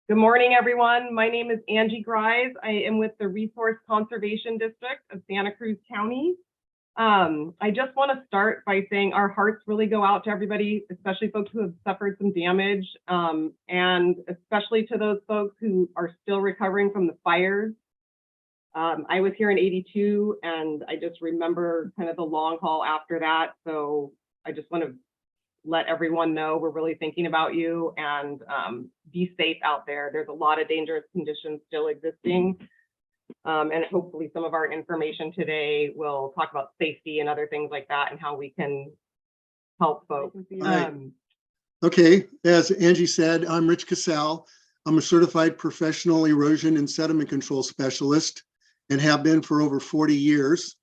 Good morning, everyone. My name is Angie Grise. I am with the Resource Conservation District of Santa Cruz County. I just want to start by saying our hearts really go out to everybody, especially folks who have suffered some damage, and especially to those folks who are still recovering from the fires. I was here in '82, and I just remember kind of the long haul after that. So I just want to let everyone know we're really thinking about you, and be safe out there. There's a lot of dangerous conditions still existing. And hopefully some of our information today will talk about safety and other things like that and how we can help folks. Okay, as Angie said, I'm Rich Cassell. I'm a certified professional erosion and sediment control specialist and have been for over 40 years.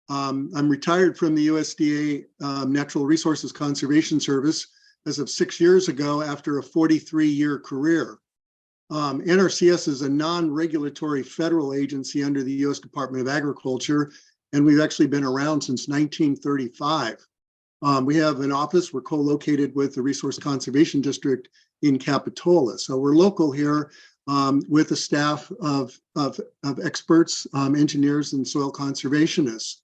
I'm retired from the USDA Natural Resources Conservation Service as of 6 years ago after a 43-year career. NRCS is a non-regulatory federal agency under the U.S. Department of Agriculture, and we've actually been around since 1935. We have an office. We're co-located with the Resource Conservation District in Capitola. So we're local here with a staff of experts, engineers, and soil conservationists.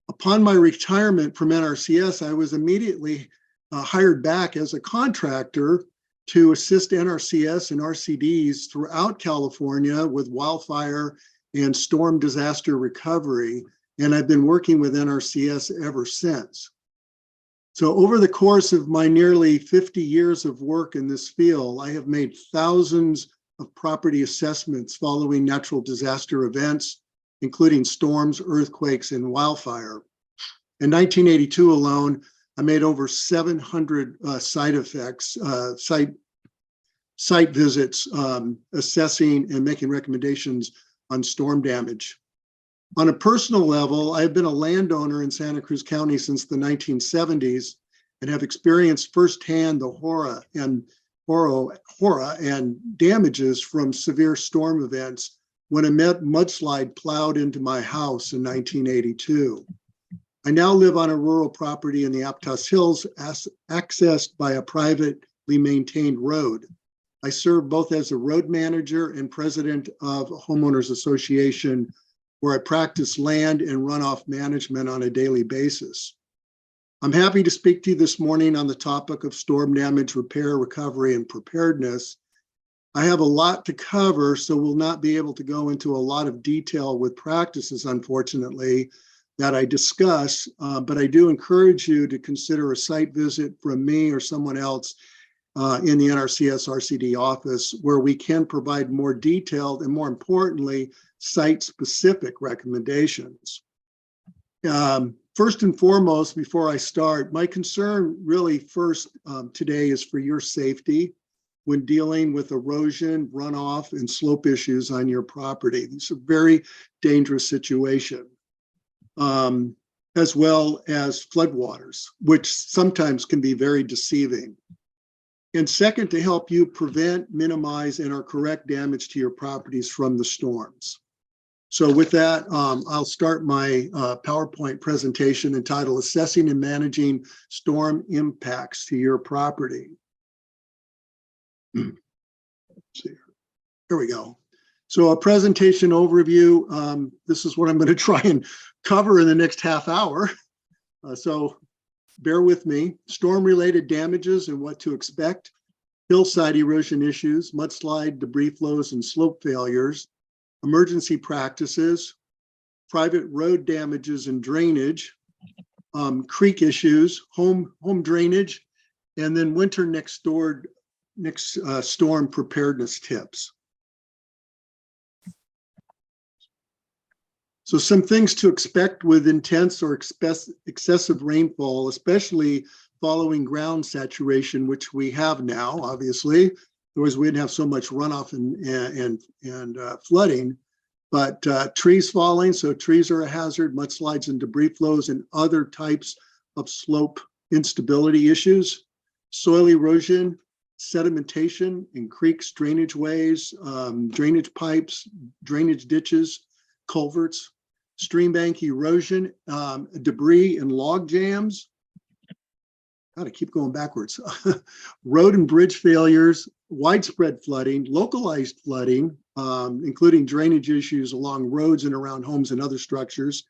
Upon my retirement from NRCS, I was immediately hired back as a contractor to assist NRCS and RCDs throughout California with wildfire and storm disaster recovery. And I've been working with NRCS ever since. So over the course of my nearly 50 years of work in this field, I have made thousands of property assessments following natural disaster events, including storms, earthquakes, and wildfire. In 1982 alone, I made over 700 site visits, assessing and making recommendations on storm damage. On a personal level, I've been a landowner in Santa Cruz County since the 1970s and have experienced firsthand the horror and damages from severe storm events when a mudslide plowed into my house in 1982. I now live on a rural property in the Aptos Hills, accessed by a privately maintained road. I serve both as a road manager and president of a homeowners association where I practice land and runoff management on a daily basis. I'm happy to speak to you this morning on the topic of storm damage repair, recovery, and preparedness. I have a lot to cover, so we'll not be able to go into a lot of detail with practices, unfortunately, that I discuss, but I do encourage you to consider a site visit from me or someone else in the NRCS RCD office, where we can provide more detailed and, more importantly, site-specific recommendations. First and foremost, before I start, my concern really first today is for your safety when dealing with erosion, runoff, and slope issues on your property. It's a very dangerous situation, as well as floodwaters, which sometimes can be very deceiving. And second, to help you prevent, minimize, and or correct damage to your properties from the storms. So with that, I'll start my PowerPoint presentation entitled Assessing and Managing Storm Impacts to Your Property. Let's see here. Here we go. So a presentation overview. This is what I'm going to try and cover in the next half hour. So bear with me. Storm-related damages and what to expect. Hillside erosion issues, mudslide, debris flows, and slope failures. Emergency practices. Private road damages and drainage. Creek issues, home drainage, and then winter next storm preparedness tips. So some things to expect with intense or excessive rainfall, especially following ground saturation, which we have now, obviously. Otherwise, we didn't have so much runoff and flooding. But trees falling, so trees are a hazard, mudslides and debris flows, and other types of slope instability issues. Soil erosion, sedimentation in creeks, drainage ways, drainage pipes, drainage ditches, culverts, stream bank erosion, debris and log jams, gotta keep going backwards. Road and bridge failures, widespread flooding, localized flooding, including drainage issues along roads and around homes and other structures,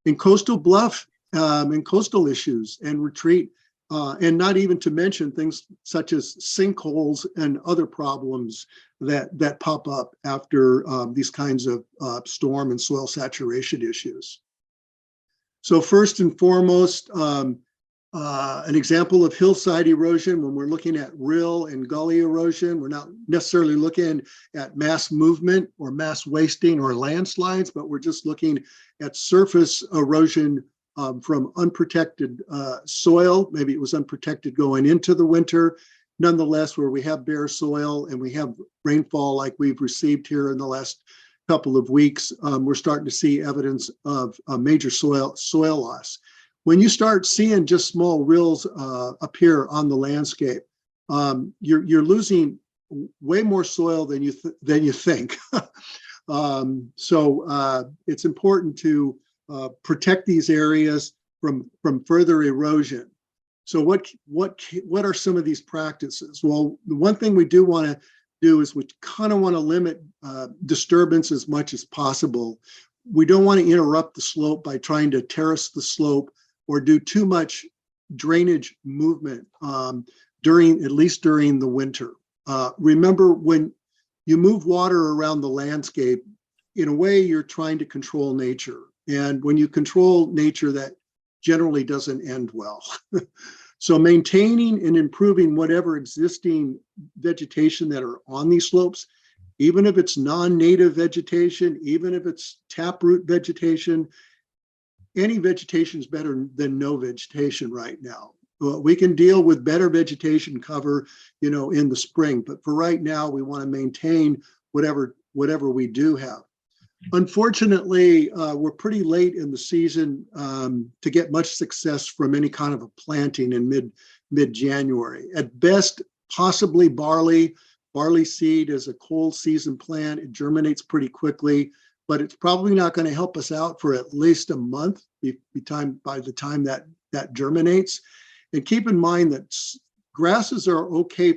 and coastal bluff and coastal issues and retreat, and not even to mention things such as sinkholes and other problems that pop up after these kinds of storm and soil saturation issues. So first and foremost, an example of hillside erosion, when we're looking at rill and gully erosion, we're not necessarily looking at mass movement or mass wasting or landslides, but we're just looking at surface erosion from unprotected soil. Maybe it was unprotected going into the winter. Nonetheless, where we have bare soil and we have rainfall like we've received here in the last couple of weeks, we're starting to see evidence of major soil loss. When you start seeing just small rills appear on the landscape, you're losing way more soil than you think. So it's important to protect these areas from further erosion. So what are some of these practices? Well, the one thing we do want to do is we kind of want to limit disturbance as much as possible. We don't want to interrupt the slope by trying to terrace the slope or do too much drainage movement at least during the winter. Remember, when you move water around the landscape, in a way, you're trying to control nature. And when you control nature, that generally doesn't end well. So maintaining and improving whatever existing vegetation that are on these slopes, even if it's non-native vegetation, even if it's taproot vegetation, any vegetation is better than no vegetation right now. We can deal with better vegetation cover, in the spring, but for right now, we want to maintain whatever we do have. Unfortunately, we're pretty late in the season to get much success from any kind of a planting in mid-January. At best, possibly by seed is a cold season plant. It germinates pretty quickly, but it's probably not going to help us out for at least a month by the time that germinates. And keep in mind that grasses are okay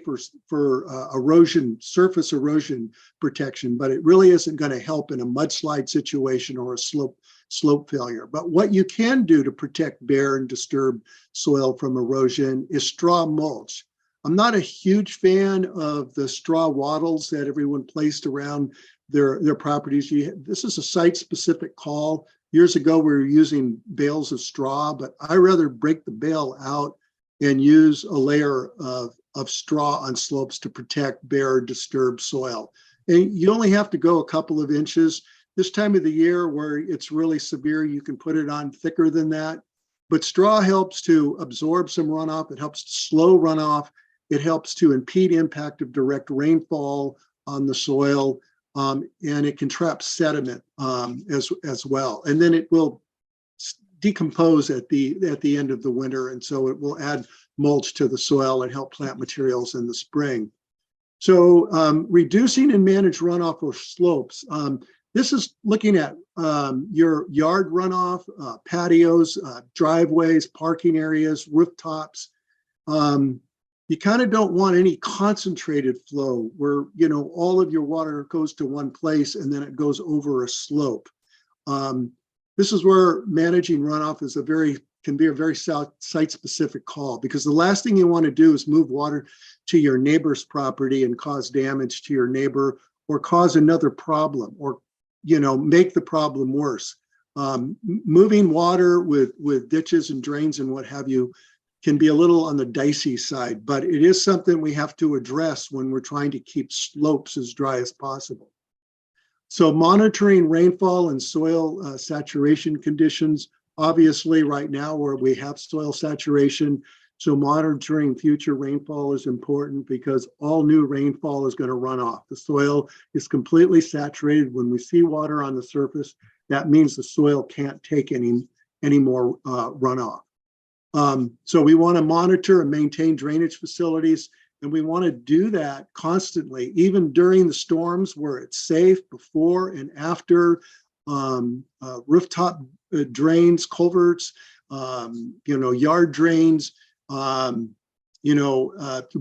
for erosion, surface erosion protection, but it really isn't going to help in a mudslide situation or a slope failure. But what you can do to protect bare and disturbed soil from erosion is straw mulch. I'm not a huge fan of the straw wattles that everyone placed around their properties. This is a site-specific call. Years ago, we were using bales of straw, but I rather break the bale out and use a layer of straw on slopes to protect bare, disturbed soil. And you only have to go a couple of inches. This time of the year where it's really severe, you can put it on thicker than that. But straw helps to absorb some runoff. It helps to slow runoff. It helps to impede impact of direct rainfall on the soil. And it can trap sediment as well. And then it will decompose at the end of the winter, and so it will add mulch to the soil and help plant materials in the spring. So reducing and manage runoff or slopes. This is looking at your yard runoff, patios, driveways, parking areas, rooftops. You kind of don't want any concentrated flow where all of your water goes to one place and then it goes over a slope. This is where managing runoff can be a very site-specific call, because the last thing you want to do is move water to your neighbor's property and cause damage to your neighbor or cause another problem or make the problem worse. Moving water with ditches and drains and what have you can be a little on the dicey side, but it is something we have to address when we're trying to keep slopes as dry as possible. So monitoring rainfall and soil saturation conditions, obviously right now where we have soil saturation, so monitoring future rainfall is important because all new rainfall is going to run off. The soil is completely saturated. When we see water on the surface, that means the soil can't take any more runoff. So we want to monitor and maintain drainage facilities. And we want to do that constantly, even during the storms where it's safe, before and after, rooftop drains, culverts, yard drains. We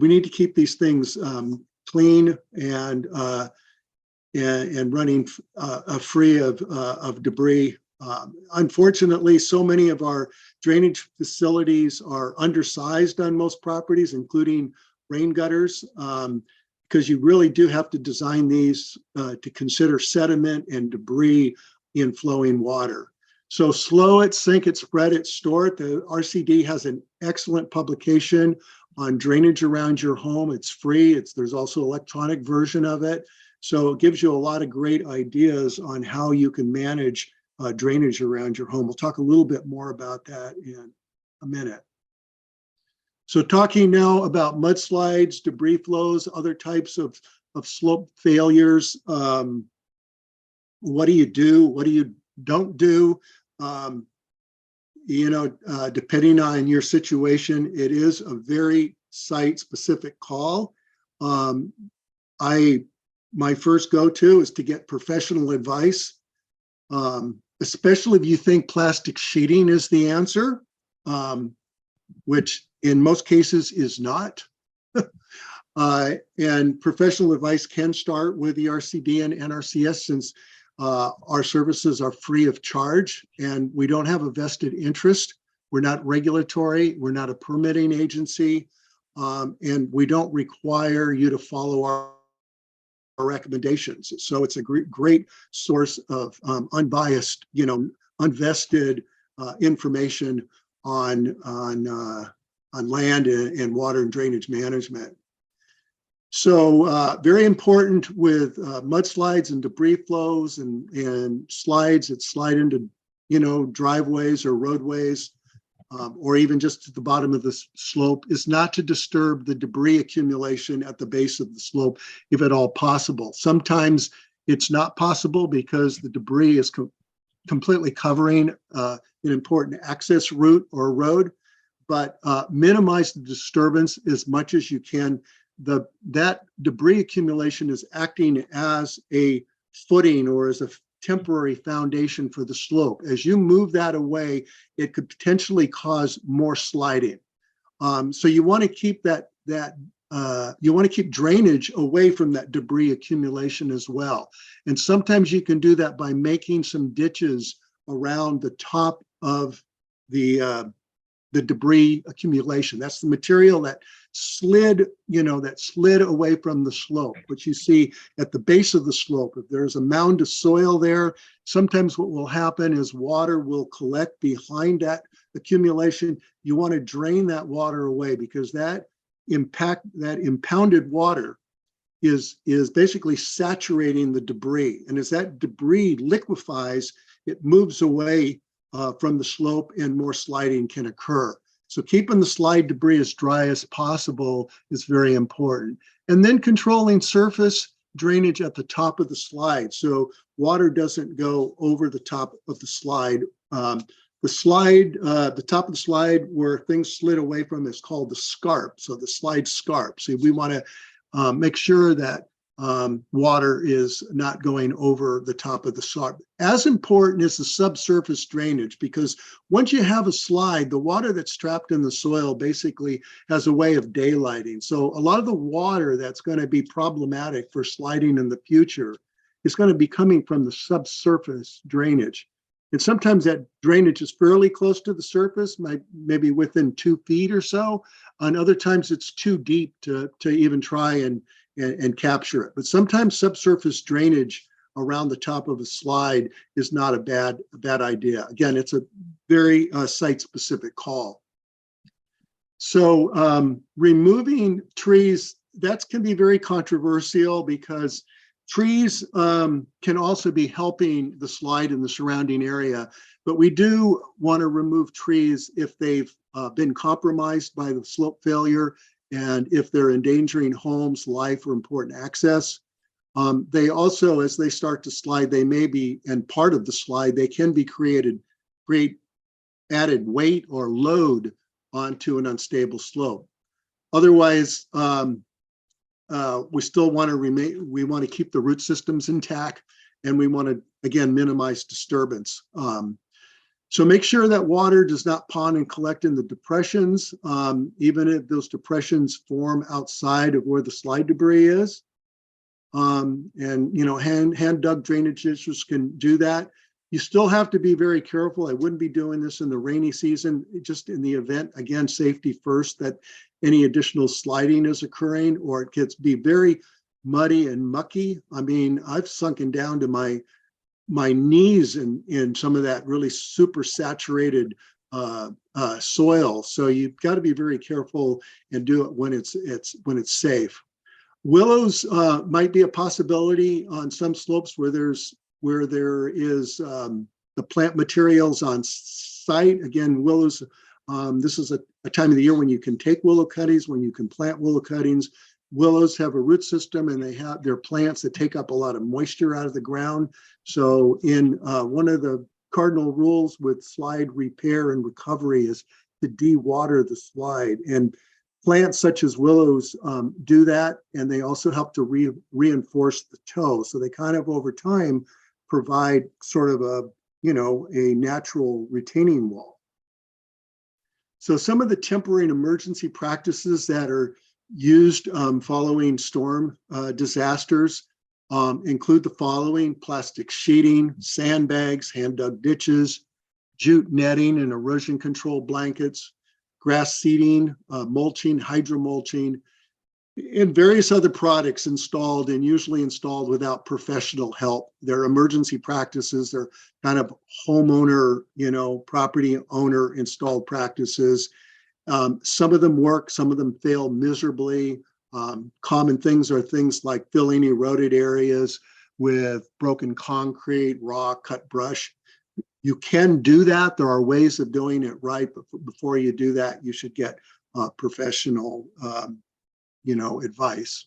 need to keep these things clean and running free of debris. Unfortunately, so many of our drainage facilities are undersized on most properties, including rain gutters, because you really do have to design these to consider sediment and debris in flowing water. So slow it, sink it, spread it, store it. The RCD has an excellent publication on drainage around your home. It's free. There's also an electronic version of it. So it gives you a lot of great ideas on how you can manage drainage around your home. We'll talk a little bit more about that in a minute. So talking now about mudslides, debris flows, other types of slope failures. What do you do? What do you don't do? Depending on your situation, it is a very site-specific call. My first go-to is to get professional advice, especially if you think plastic sheeting is the answer, which in most cases is not. And professional advice can start with the RCD and NRCS, since our services are free of charge and we don't have a vested interest. We're not regulatory, we're not a permitting agency, and we don't require you to follow our recommendations. So it's a great source of unbiased, unvested information on land and water and drainage management. So very important with mudslides and debris flows and slides that slide into, driveways or roadways, or even just at the bottom of the slope, is not to disturb the debris accumulation at the base of the slope, if at all possible. Sometimes it's not possible because the debris is completely covering an important access route or road, but minimize the disturbance as much as you can. That debris accumulation is acting as a footing or as a temporary foundation for the slope. As you move that away, it could potentially cause more sliding. So you want to keep keep drainage away from that debris accumulation as well. And sometimes you can do that by making some ditches around the top of the debris accumulation. That's the material that slid away from the slope, which you see at the base of the slope. If there's a mound of soil there, sometimes what will happen is water will collect behind that accumulation. You want to drain that water away, because that impounded water is basically saturating the debris. And as that debris liquefies, it moves away from the slope and more sliding can occur. So keeping the slide debris as dry as possible is very important. And then controlling surface drainage at the top of the slide, so water doesn't go over the top of the slide. The top of the slide where things slid away from is called the scarp. So the slide scarp. So we want to make sure that water is not going over the top of the scarp. As important is the subsurface drainage, because once you have a slide, the water that's trapped in the soil basically has a way of daylighting. So a lot of the water that's going to be problematic for sliding in the future is going to be coming from the subsurface drainage. And sometimes that drainage is fairly close to the surface, maybe within 2 feet or so. And other times it's too deep to even try and capture it. But sometimes subsurface drainage around the top of a slide is not a bad idea. Again, it's a very site-specific call. So removing trees, that can be very controversial, because trees can also be helping the slide in the surrounding area. But we do want to remove trees if they've been compromised by the slope failure, and if they're endangering homes, life, or important access. They also, as they start to slide, they may be, and part of the slide, they can be create added weight or load onto an unstable slope. Otherwise, we still want to keep the root systems intact, and we want to, again, minimize disturbance. So make sure that water does not pond and collect in the depressions, even if those depressions form outside of where the slide debris is. And hand dug drainage ditches can do that. You still have to be very careful. I wouldn't be doing this in the rainy season, just in the event, again, safety first, that any additional sliding is occurring or it gets be very muddy and mucky. I mean, I've sunken down to my knees in some of that really super saturated soil. So you've got to be very careful and do it when it's safe. Willows might be a possibility on some slopes where there is the plant materials on site. Again, willows, this is a time of the year when you can take willow cuttings, when you can plant willow cuttings. Willows have a root system and they're plants that take up a lot of moisture out of the ground. So in one of the cardinal rules with slide repair and recovery is to de-water the slide. And plants such as willows do that, and they also help to reinforce the toe. So they kind of over time provide sort of a natural retaining wall. So some of the temporary and emergency practices that are used following storm disasters include the following: plastic sheeting, sandbags, hand dug ditches, jute netting and erosion control blankets, grass seeding, mulching, hydromulching, and various other products installed, and usually installed without professional help. They're emergency practices. They're kind of homeowner, property owner installed practices. Some of them work, some of them fail miserably. Common things are things like filling eroded areas with broken concrete, raw cut brush. You can do that. There are ways of doing it right, but before you do that, you should get professional, advice.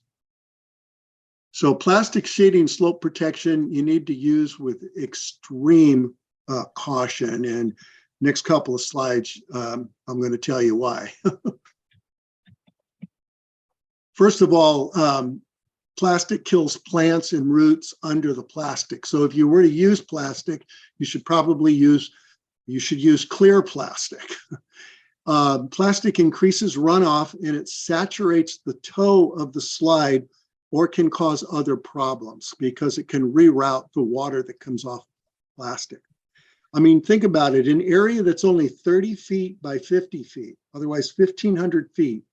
So plastic sheeting, slope protection, you need to use with extreme caution. And next couple of slides, I'm going to tell you why. First of all, plastic kills plants and roots under the plastic. So if you were to use plastic, you should use clear plastic. Plastic increases runoff and it saturates the toe of the slide, or can cause other problems because it can reroute the water that comes off plastic. I mean, think about it, an area that's only 30 feet by 50 feet, otherwise 1,500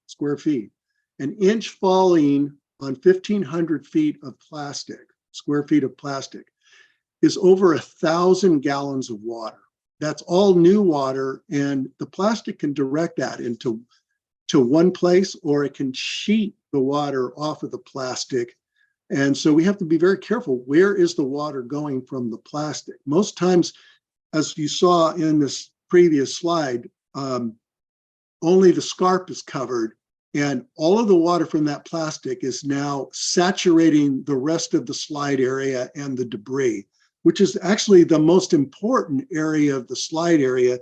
square feet, an inch falling on 1,500 feet of plastic, square feet of plastic, is over 1,000 gallons of water. That's all new water, and the plastic can direct that into one place, or it can sheet the water off of the plastic. And so we have to be very careful. Where is the water going from the plastic? Most times, as you saw in this previous slide, only the scarp is covered, and all of the water from that plastic is now saturating the rest of the slide area and the debris, which is actually the most important area of the slide area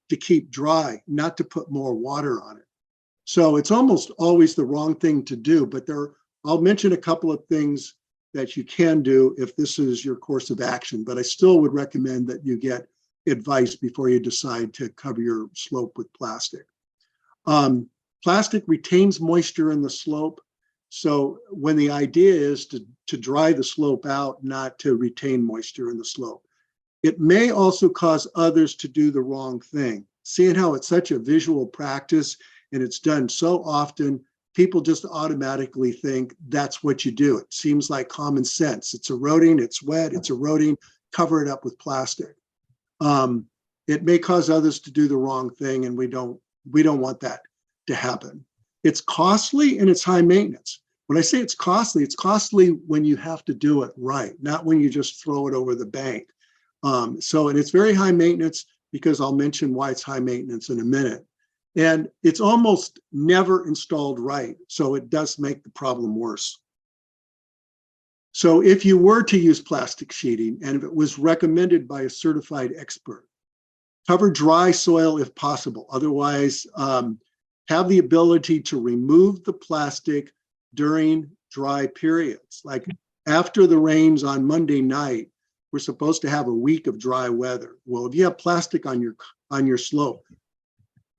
to keep dry, not to put more water on it. So it's almost always the wrong thing to do, but I'll mention a couple of things that you can do if this is your course of action, but I still would recommend that you get advice before you decide to cover your slope with plastic. Plastic retains moisture in the slope. So when the idea is to dry the slope out, not to retain moisture in the slope. It may also cause others to do the wrong thing. Seeing how it's such a visual practice and it's done so often, people just automatically think that's what you do. It seems like common sense. It's eroding, it's wet, it's eroding, cover it up with plastic. It may cause others to do the wrong thing, and we don't want that to happen. It's costly and it's high maintenance. When I say it's costly when you have to do it right, not when you just throw it over the bank. And it's very high maintenance, because I'll mention why it's high maintenance in a minute. And it's almost never installed right, so it does make the problem worse. So if you were to use plastic sheeting, and if it was recommended by a certified expert, cover dry soil if possible. Otherwise, have the ability to remove the plastic during dry periods. Like after the rains on Monday night, we're supposed to have a week of dry weather. Well, if you have plastic on your slope,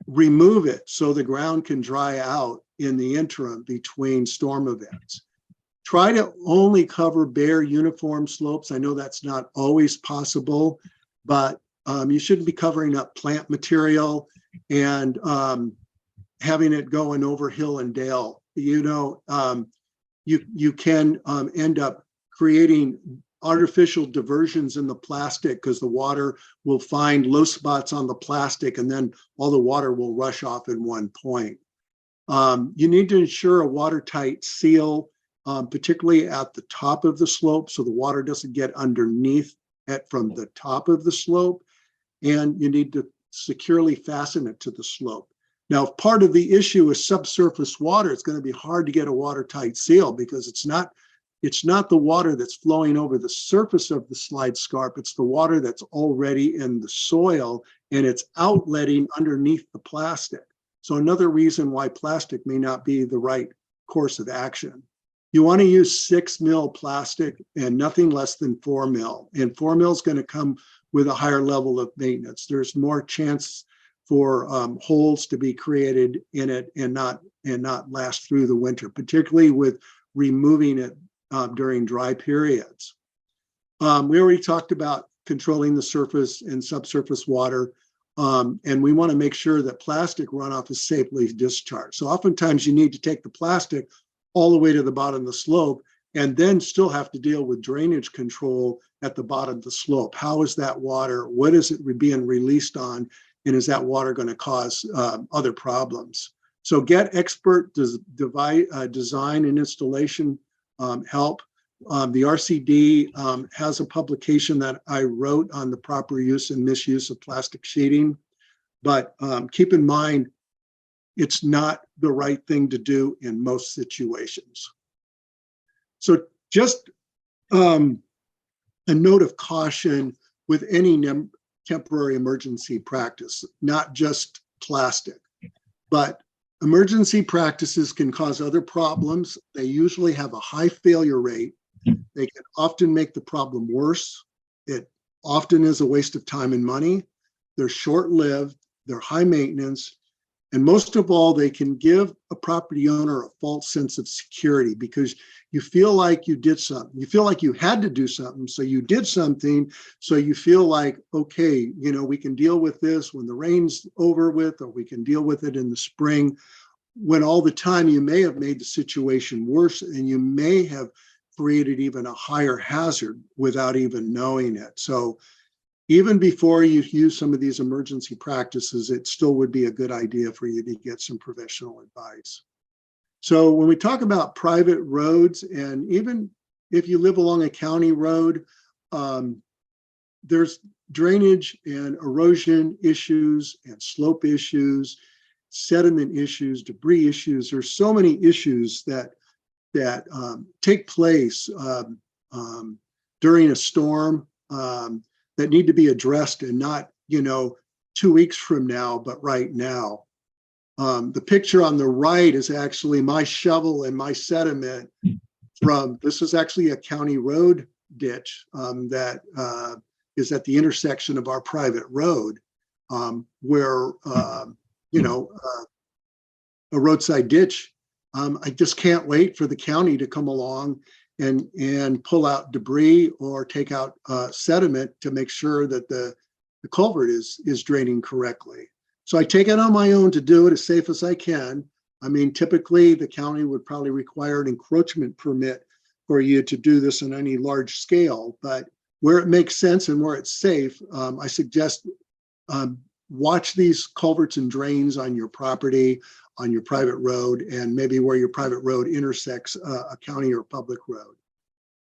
remove it so the ground can dry out in the interim between storm events. Try to only cover bare uniform slopes. I know that's not always possible, but you shouldn't be covering up plant material and having it going over hill and dale. You can end up creating artificial diversions in the plastic because the water will find low spots on the plastic and then all the water will rush off in one point. You need to ensure a watertight seal, particularly at the top of the slope so the water doesn't get underneath it from the top of the slope, and you need to securely fasten it to the slope. Now, if part of the issue is subsurface water, it's going to be hard to get a watertight seal because it's not the water that's flowing over the surface of the slide scarp. It's the water that's already in the soil and it's outletting underneath the plastic. So another reason why plastic may not be the right course of action. You want to use 6 mil plastic and nothing less than 4 mil. And 4 mil is going to come with a higher level of maintenance. There's more chance for holes to be created in it and not last through the winter, particularly with removing it during dry periods. We already talked about controlling the surface and subsurface water, and we want to make sure that plastic runoff is safely discharged. So oftentimes you need to take the plastic all the way to the bottom of the slope and then still have to deal with drainage control at the bottom of the slope. How is that water? What is it being released on? And is that water going to cause other problems? So get expert design and installation help. The RCD has a publication that I wrote on the proper use and misuse of plastic sheeting, but keep in mind, it's not the right thing to do in most situations. So just a note of caution with any temporary emergency practice, not just plastic, but emergency practices can cause other problems. They usually have a high failure rate. They can often make the problem worse. It often is a waste of time and money. They're short-lived, they're high maintenance, and most of all, they can give a property owner a false sense of security because you feel like you did something. You feel like you had to do something, so you did something, so you feel like, okay, we can deal with this when the rain's over with, or we can deal with it in the spring, when all the time you may have made the situation worse and you may have created even a higher hazard without even knowing it. So even before you use some of these emergency practices, it still would be a good idea for you to get some professional advice. So when we talk about private roads, and even if you live along a county road, there's drainage and erosion issues and slope issues, sediment issues, debris issues. There's so many issues that take place during a storm that need to be addressed, and not 2 weeks from now, but right now. The picture on the right is actually my shovel and my sediment this is actually a county road ditch that is at the intersection of our private road, where a roadside ditch. I just can't wait for the county to come along and pull out debris or take out sediment to make sure that the culvert is draining correctly. So I take it on my own to do it as safe as I can. I mean, typically the county would probably require an encroachment permit for you to do this on any large scale, but where it makes sense and where it's safe, I suggest watch these culverts and drains on your property, on your private road, and maybe where your private road intersects a county or public road.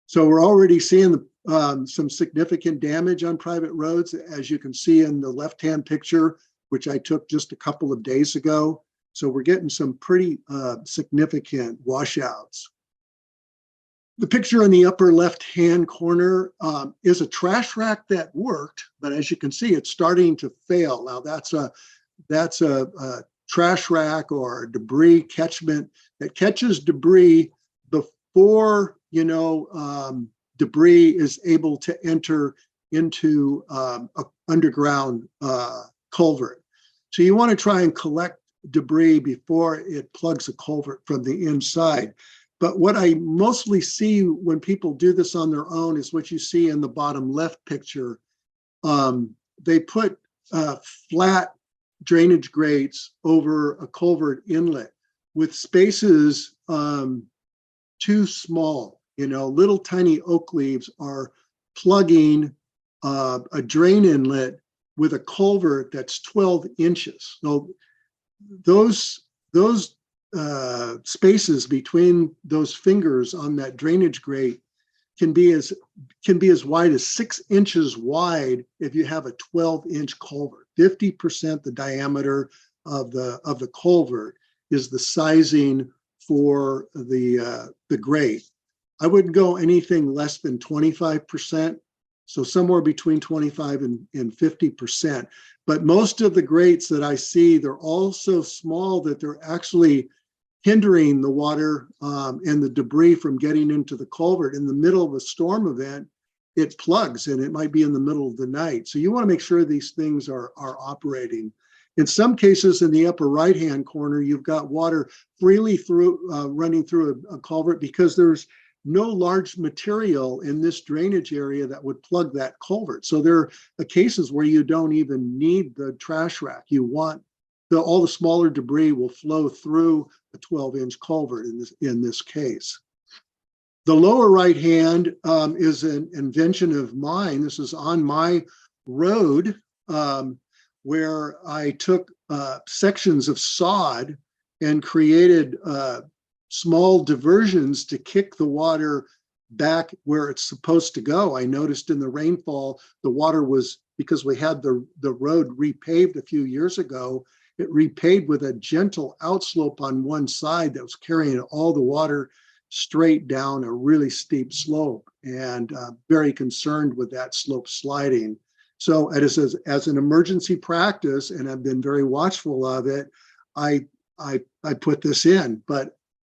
So we're already seeing some significant damage on private roads, as you can see in the left-hand picture, which I took just a couple of days ago. So we're getting some pretty significant washouts. The picture in the upper left-hand corner is a trash rack that worked, but as you can see, it's starting to fail. Now that's a trash rack or a debris catchment that catches debris before debris is able to enter into an underground culvert. So you want to try and collect debris before it plugs a culvert from the inside. But what I mostly see when people do this on their own is what you see in the bottom left picture. They put flat drainage grates over a culvert inlet with spaces too small. Little tiny oak leaves are plugging a drain inlet with a culvert that's 12 inches. So those spaces between those fingers on that drainage grate can be as wide as 6 inches wide if you have a 12-inch culvert. 50% the diameter of the culvert is the sizing for the grate. I wouldn't go anything less than 25%. So somewhere between 25 and 50%. But most of the grates that I see, they're all so small that they're actually hindering the water and the debris from getting into the culvert. In the middle of a storm event, it plugs, and it might be in the middle of the night. So you want to make sure these things are operating. In some cases, in the upper right-hand corner, you've got water freely running through a culvert because there's no large material in this drainage area that would plug that culvert. So there are cases where you don't even need the trash rack. You want all the smaller debris will flow through a 12-inch culvert in this case. The lower right hand is an invention of mine. This is on my road where I took sections of sod and created small diversions to kick the water back where it's supposed to go. I noticed in the rainfall, the water was, because we had the road repaved a few years ago, it repaved with a gentle outslope on one side that was carrying all the water straight down a really steep slope, and very concerned with that slope sliding. So as an emergency practice, and I've been very watchful of it, I put this in, but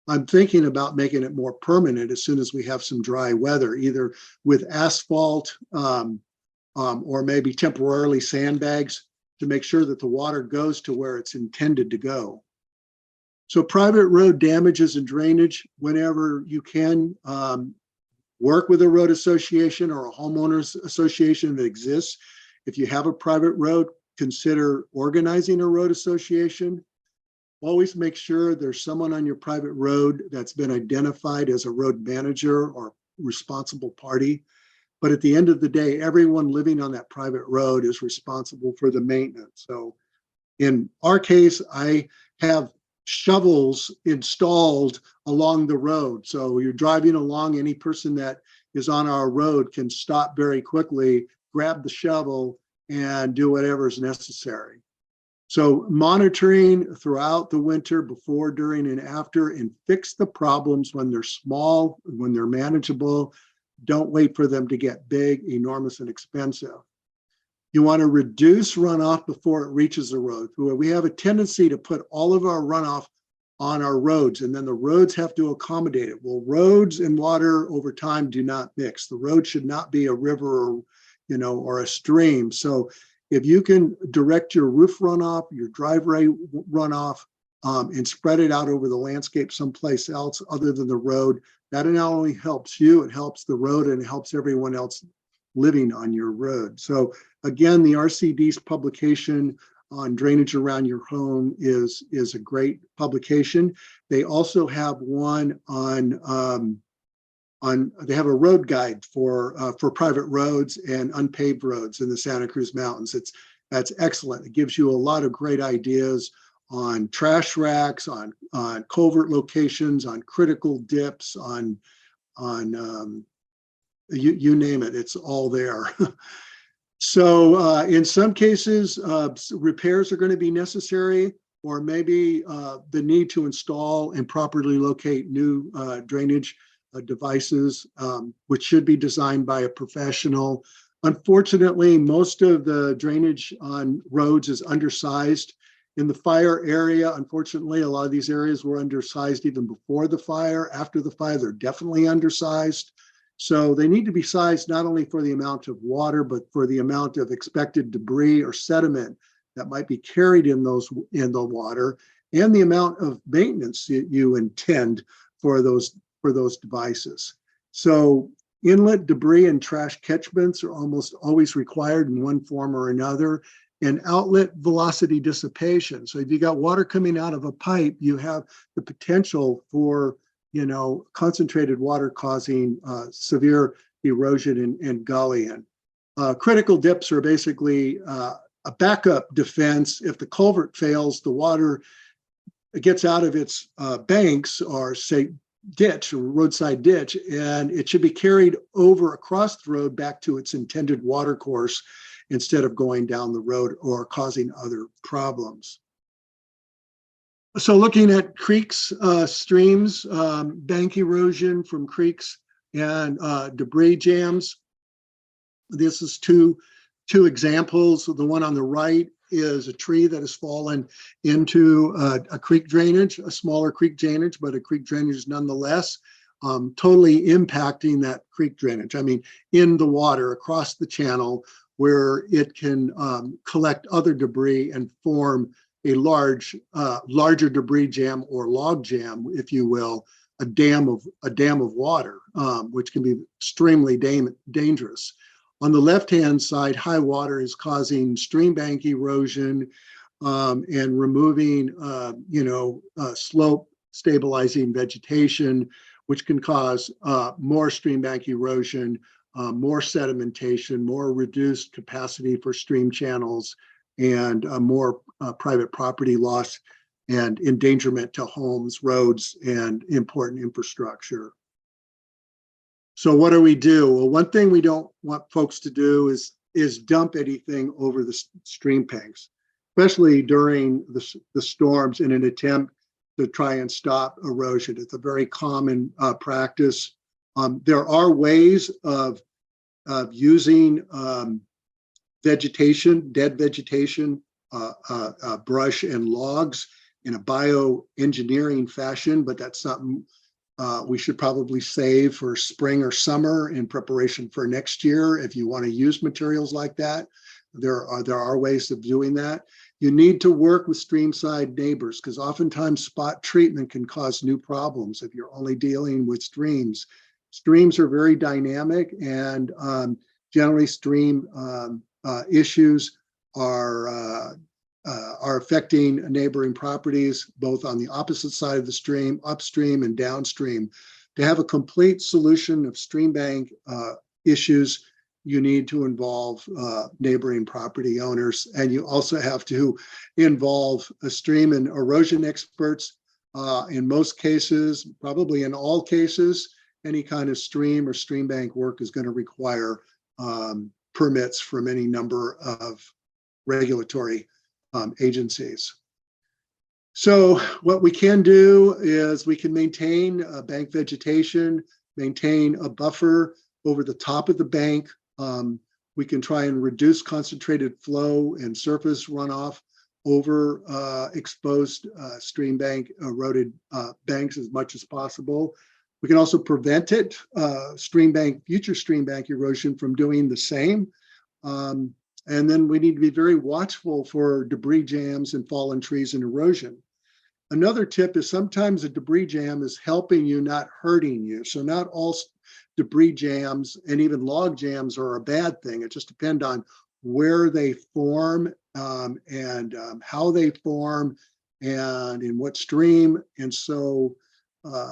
I'm thinking about making it more permanent as soon as we have some dry weather, either with asphalt or maybe temporarily sandbags to make sure that the water goes to where it's intended to go. So private road damages and drainage, whenever you can, work with a road association or a homeowners association that exists. If you have a private road, consider organizing a road association. Always make sure there's someone on your private road that's been identified as a road manager or responsible party. But at the end of the day, everyone living on that private road is responsible for the maintenance. So in our case, I have shovels installed along the road. So you're driving along, any person that is on our road can stop very quickly, grab the shovel, and do whatever is necessary. So monitoring throughout the winter, before, during, and after, and fix the problems when they're small, when they're manageable. Don't wait for them to get big, enormous, and expensive. You want to reduce runoff before it reaches the road. We have a tendency to put all of our runoff on our roads, and then the roads have to accommodate it. Well, roads and water over time do not mix. The road should not be a river or a stream. So if you can direct your roof runoff, your driveway runoff, and spread it out over the landscape someplace else other than the road, that not only helps you, it helps the road and it helps everyone else living on your road. So again, the RCD's publication on drainage around your home is a great publication. They also have one they have a road guide for private roads and unpaved roads in the Santa Cruz Mountains. That's excellent. It gives you a lot of great ideas on trash racks, on culvert locations, on critical dips, on you name it, it's all there. So in some cases, repairs are going to be necessary, or maybe the need to install and properly locate new drainage devices, which should be designed by a professional. Unfortunately, most of the drainage on roads is undersized. In the fire area, unfortunately, a lot of these areas were undersized even before the fire. After the fire, they're definitely undersized. So they need to be sized not only for the amount of water, but for the amount of expected debris or sediment that might be carried in the water, and the amount of maintenance you intend for those devices. So inlet debris and trash catchments are almost always required in one form or another, and outlet velocity dissipation. So if you got water coming out of a pipe, you have the potential for concentrated water causing severe erosion and gullying. Critical dips are basically a backup defense. If the culvert fails, the water gets out of its banks, or say ditch or roadside ditch, and it should be carried over across the road back to its intended water course instead of going down the road or causing other problems. So looking at creeks, streams, bank erosion from creeks, and debris jams. This is two examples. The one on the right is a tree that has fallen into a creek drainage, a smaller creek drainage, but a creek drainage nonetheless, totally impacting that creek drainage. I mean, in the water across the channel, where it can collect other debris and form a larger debris jam or log jam, if you will, a dam of water, which can be extremely dangerous. On the left-hand side, high water is causing stream bank erosion and removing, slope stabilizing vegetation, which can cause more stream bank erosion, more sedimentation, more reduced capacity for stream channels, and more private property loss and endangerment to homes, roads, and important infrastructure. So what do we do? Well, one thing we don't want folks to do is dump anything over the stream banks, especially during the storms, in an attempt to try and stop erosion. It's a very common practice. There are ways of using vegetation, dead vegetation, brush and logs in a bioengineering fashion, but that's something we should probably save for spring or summer in preparation for next year. If you want to use materials like that, there are ways of doing that. You need to work with streamside neighbors, because oftentimes spot treatment can cause new problems if you're only dealing with streams. Streams are very dynamic, and generally stream issues are affecting neighboring properties, both on the opposite side of the stream, upstream and downstream. To have a complete solution of stream bank issues, you need to involve neighboring property owners, and you also have to involve stream and erosion experts. In most cases, probably in all cases, any kind of stream or stream bank work is going to require permits from any number of regulatory agencies. So what we can do is we can maintain bank vegetation, maintain a buffer over the top of the bank. We can try and reduce concentrated flow and surface runoff over exposed stream bank eroded banks as much as possible. We can also prevent it, future stream bank erosion from doing the same. And then we need to be very watchful for debris jams and fallen trees and erosion. Another tip is sometimes a debris jam is helping you, not hurting you. So not all debris jams and even log jams are a bad thing. It just depends on where they form and how they form and in what stream. And so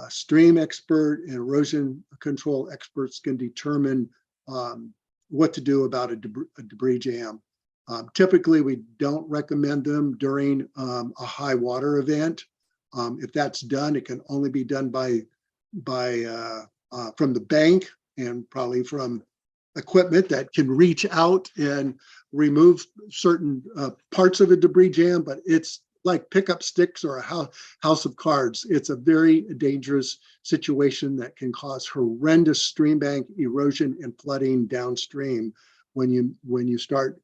stream expert and erosion control experts can determine what to do about a debris jam. Typically, we don't recommend them during a high water event. If that's done, it can only be done from the bank, and probably from equipment that can reach out and remove certain parts of a debris jam, but it's like pickup sticks or a house of cards. It's a very dangerous situation that can cause horrendous stream bank erosion and flooding downstream when you start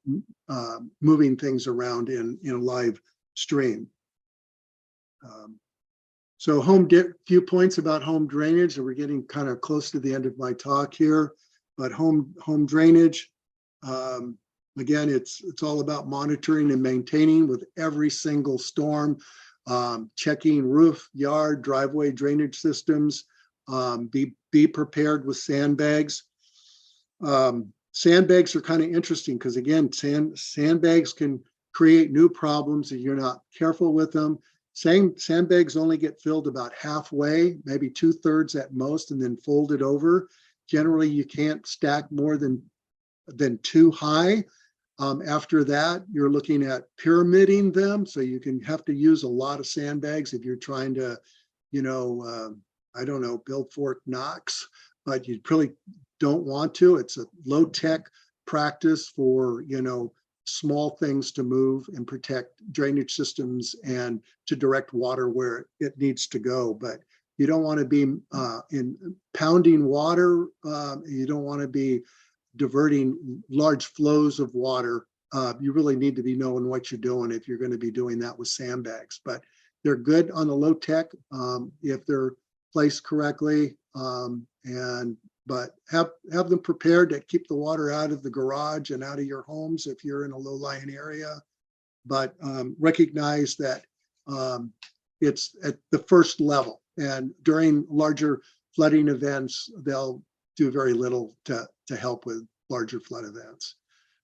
moving things around in a live stream. So few points about home drainage, and we're getting kind of close to the end of my talk here. But home drainage, again, it's all about monitoring and maintaining with every single storm, checking roof, yard, driveway drainage systems. Be prepared with sandbags. Sandbags are kind of interesting because, again, sandbags can create new problems if you're not careful with them. Sandbags only get filled about halfway, maybe 2/3 at most, and then folded over. Generally, you can't stack more than two high. After that, you're looking at pyramiding them. So you can have to use a lot of sandbags if you're trying to, I don't know, build Fort Knox, but you really don't want to. It's a low tech practice for, small things to move and protect drainage systems and to direct water where it needs to go. But you don't want to be in pounding water. You don't want to be diverting large flows of water. You really need to be knowing what you're doing if you're going to be doing that with sandbags. But they're good on the low tech if they're placed correctly. But have them prepared to keep the water out of the garage and out of your homes if you're in a low-lying area. But recognize that it's at the first level, and during larger flooding events, they'll do very little to help with larger flood events.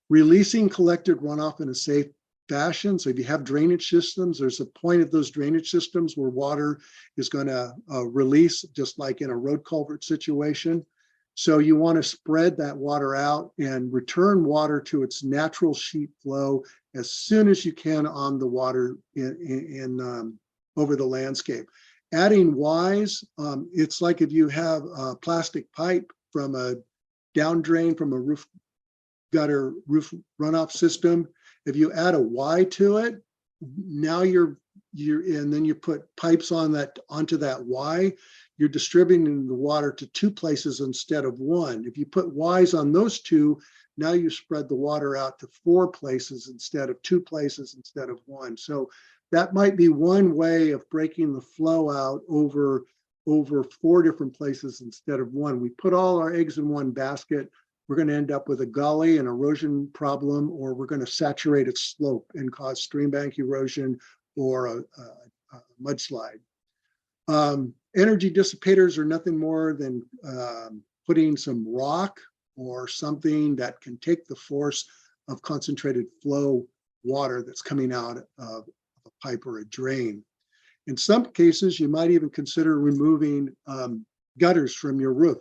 Releasing collected runoff in a safe fashion. So if you have drainage systems, there's a point of those drainage systems where water is going to release, just like in a road culvert situation. So you want to spread that water out and return water to its natural sheet flow as soon as you can on the water in over the landscape. Adding Ys, it's like if you have a plastic pipe from a down drain from a roof gutter roof runoff system. If you add a Y to it, now you're and then you put pipes onto that Y, you're distributing the water to two places instead of one. If you put Ys on those two, now you spread the water out to four places instead of two places instead of one. So that might be one way of breaking the flow out over four different places instead of one. We put all our eggs in one basket, we're going to end up with a gully and erosion problem, or we're going to saturate its slope and cause stream bank erosion or a mudslide. Energy dissipators are nothing more than putting some rock or something that can take the force of concentrated flow water that's coming out of a pipe or a drain. In some cases, you might even consider removing gutters from your roof.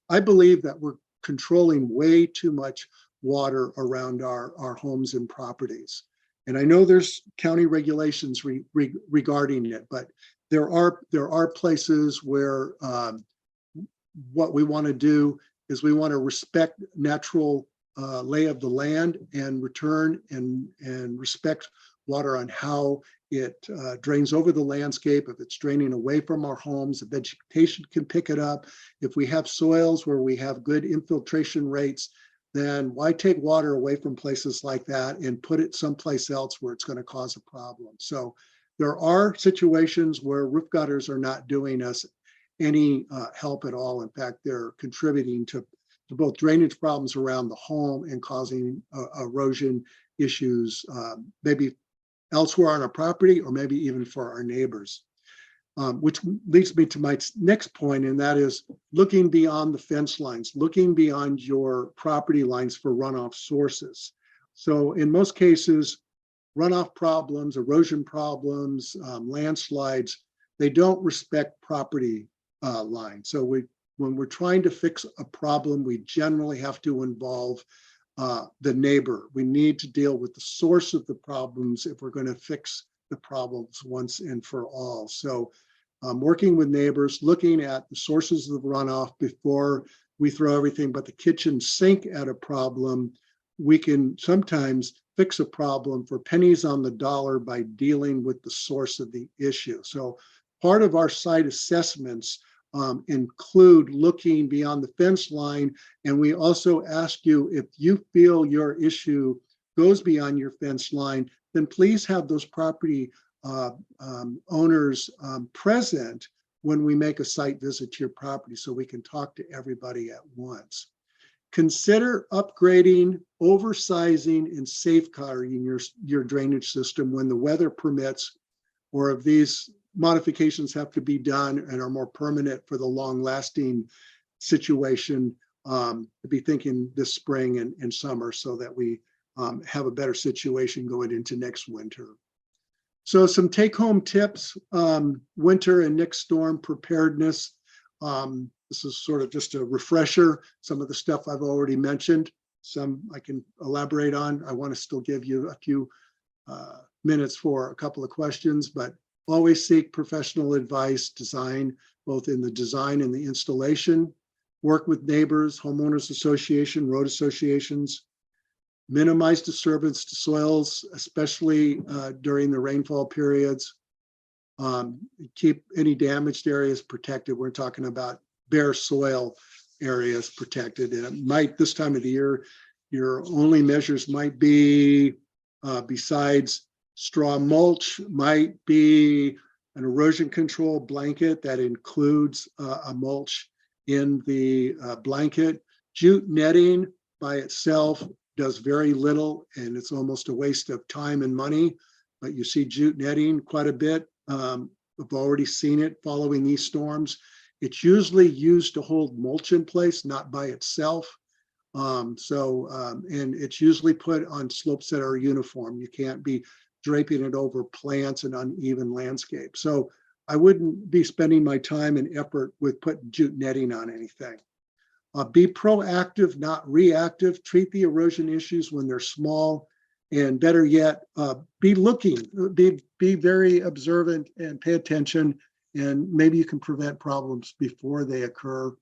I believe that we're controlling way too much water around our homes and properties. And I know there's county regulations regarding it, but there are places where what we want to do is we want to respect natural lay of the land and return and respect water on how it drains over the landscape. If it's draining away from our homes, the vegetation can pick it up. If we have soils where we have good infiltration rates, then why take water away from places like that and put it someplace else where it's going to cause a problem? So there are situations where roof gutters are not doing us any help at all. In fact, they're contributing to both drainage problems around the home and causing erosion issues, maybe elsewhere on our property or maybe even for our neighbors. Which leads me to my next point, and that is looking beyond the fence lines, looking beyond your property lines for runoff sources. So in most cases, runoff problems, erosion problems, landslides, they don't respect property lines. So when we're trying to fix a problem, we generally have to involve the neighbor. We need to deal with the source of the problems if we're going to fix the problems once and for all. So working with neighbors, looking at the sources of runoff before we throw everything but the kitchen sink at a problem, we can sometimes fix a problem for pennies on the dollar by dealing with the source of the issue. So part of our site assessments include looking beyond the fence line, and we also ask you, if you feel your issue goes beyond your fence line, then please have those property owners present when we make a site visit to your property so we can talk to everybody at once. Consider upgrading, oversizing, and safeguarding your drainage system when the weather permits, or if these modifications have to be done and are more permanent for the long-lasting situation, to be thinking this spring and summer so that we have a better situation going into next winter. So some take-home tips, winter and next storm preparedness. This is sort of just a refresher. Some of the stuff I've already mentioned, some I can elaborate on. I want to still give you a few minutes for a couple of questions, but always seek professional advice, design, both in the design and the installation. Work with neighbors, homeowners association, road associations. Minimize disturbance to soils, especially during the rainfall periods. Keep any damaged areas protected. We're talking about bare soil areas protected. And it might, this time of the year, your only measures might be, besides straw mulch, might be an erosion control blanket that includes a mulch in the blanket. Jute netting by itself does very little, and it's almost a waste of time and money, but you see jute netting quite a bit. We've already seen it following these storms. It's usually used to hold mulch in place, not by itself. And it's usually put on slopes that are uniform. You can't be draping it over plants and uneven landscape. So I wouldn't be spending my time and effort with putting jute netting on anything. Be proactive, not reactive. Treat the erosion issues when they're small, and better yet, be looking, be very observant and pay attention, and maybe you can prevent problems before they occur.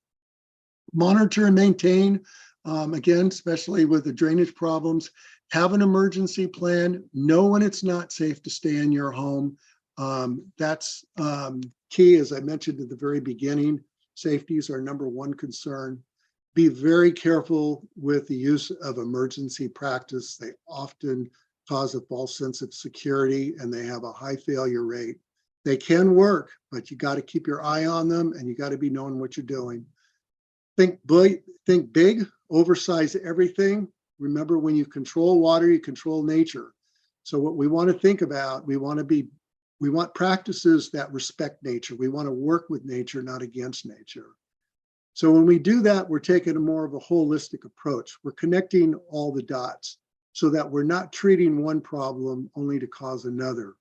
Monitor and maintain, again, especially with the drainage problems. Have an emergency plan. Know when it's not safe to stay in your home. That's key, as I mentioned at the very beginning. Safety is our number one concern. Be very careful with the use of emergency practice. They often cause a false sense of security and they have a high failure rate. They can work, but you got to keep your eye on them and you got to be knowing what you're doing. Think big, oversize everything. Remember, when you control water, you control nature. So what we want to think about, we want practices that respect nature. We want to work with nature, not against nature. So when we do that, we're taking a more of a holistic approach. We're connecting all the dots so that we're not treating one problem only to cause another.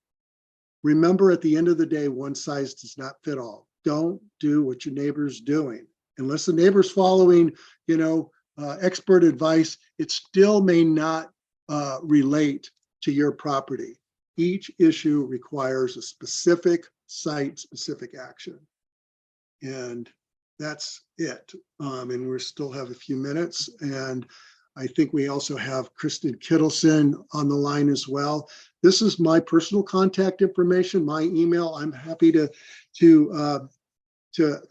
Remember, at the end of the day, one size does not fit all. Don't do what your neighbor's doing. Unless the neighbor's following, expert advice, it still may not relate to your property. Each issue requires a specific site-specific action. And that's it. And we still have a few minutes. And I think we also have Kristen Kittleson on the line as well. This is my personal contact information, my email. I'm happy to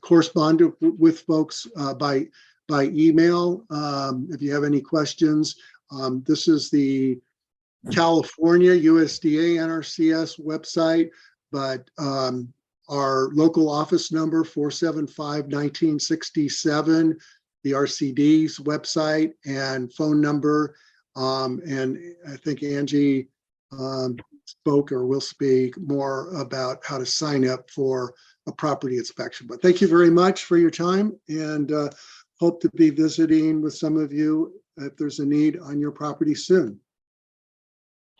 correspond with folks by email if you have any questions. This is the California USDA NRCS website, but our local office number 475-1967, the RCD's website and phone number. And I think Angie spoke or will speak more about how to sign up for a property inspection. But thank you very much for your time, and hope to be visiting with some of you if there's a need on your property soon.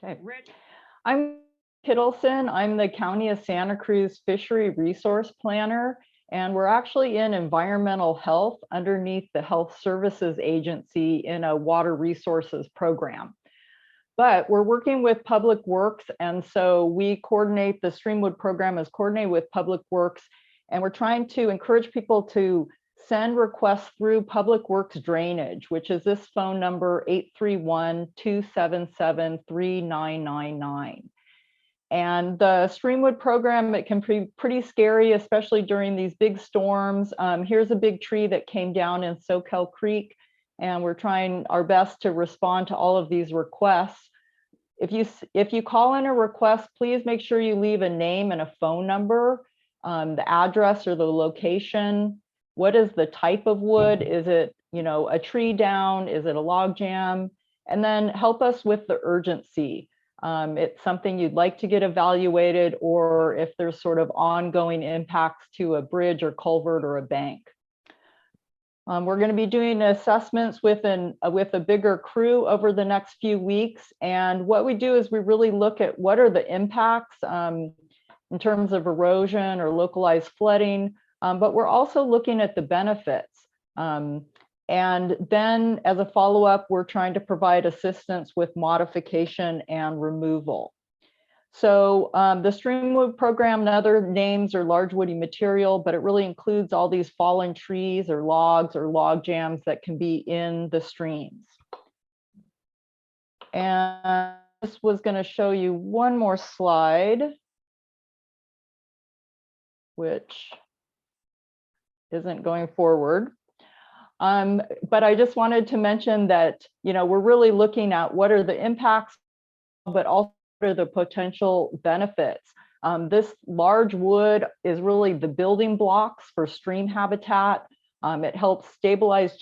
Okay, Rich. I'm Kittleson. I'm the County of Santa Cruz Fishery Resource Planner, and we're actually in environmental health underneath the Health Services Agency in a water resources program. But we're working with Public Works, and so we coordinate, the Streamwood program is coordinated with Public Works, and we're trying to encourage people to send requests through Public Works Drainage, which is this phone number 831-277-3999. And the Streamwood program, it can be pretty scary, especially during these big storms. Here's a big tree that came down in Soquel Creek, and we're trying our best to respond to all of these requests. if you call in a request, please make sure you leave a name and a phone number, the address or the location. What is the type of wood? Is it, a tree down? Is it a log jam? And then help us with the urgency. It's something you'd like to get evaluated, or if there's sort of ongoing impacts to a bridge or culvert or a bank. We're going to be doing assessments with a bigger crew over the next few weeks. And what we do is we really look at what are the impacts in terms of erosion or localized flooding, but we're also looking at the benefits. And then as a follow-up, we're trying to provide assistance with modification and removal. So the Streamwood program and other names are large woody material, but it really includes all these fallen trees or logs or log jams that can be in the streams. And this was going to show you one more slide, which isn't going forward. But I just wanted to mention that, we're really looking at what are the impacts, but also what are the potential benefits. This large wood is really the building blocks for stream habitat. It helps stabilize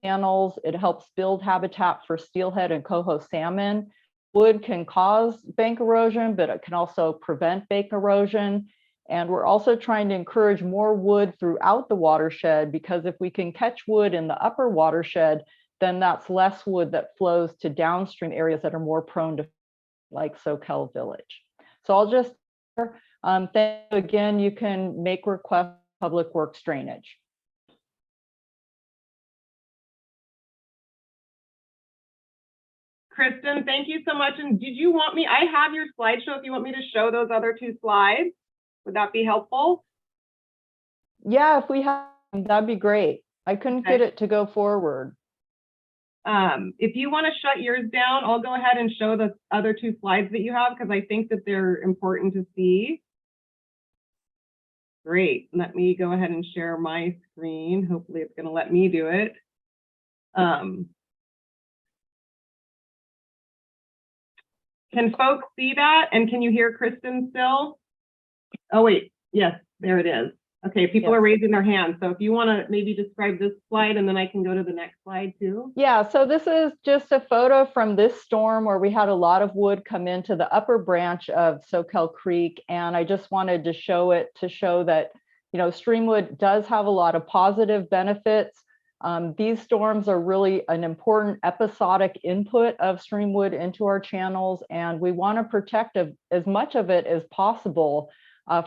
channels. It helps build habitat for steelhead and coho salmon. Wood can cause bank erosion, but it can also prevent bank erosion. And we're also trying to encourage more wood throughout the watershed, because if we can catch wood in the upper watershed, then that's less wood that flows to downstream areas that are more prone to, like Soquel Village. So I'll just, thank you again, you can make requests public works drainage. Kristen, thank you so much. And did you want me, I have your slideshow if you want me to show those other two slides. Would that be helpful? Yeah, if we have, that'd be great. I couldn't get it to go forward. If you want to shut yours down, I'll go ahead and show the other two slides that you have, because I think that they're important to see. Great. Let me go ahead and share my screen. Hopefully it's going to let me do it. Can folks see that? And can you hear Kristen still? Oh, wait. Yes, there it is. Okay, people are raising their hands. So if you want to maybe describe this slide, and then I can go to the next slide too. Yeah, so this is just a photo from this storm where we had a lot of wood come into the upper branch of Soquel Creek. And I just wanted to show it to show that, streamwood does have a lot of positive benefits. These storms are really an important episodic input of streamwood into our channels, and we want to protect as much of it as possible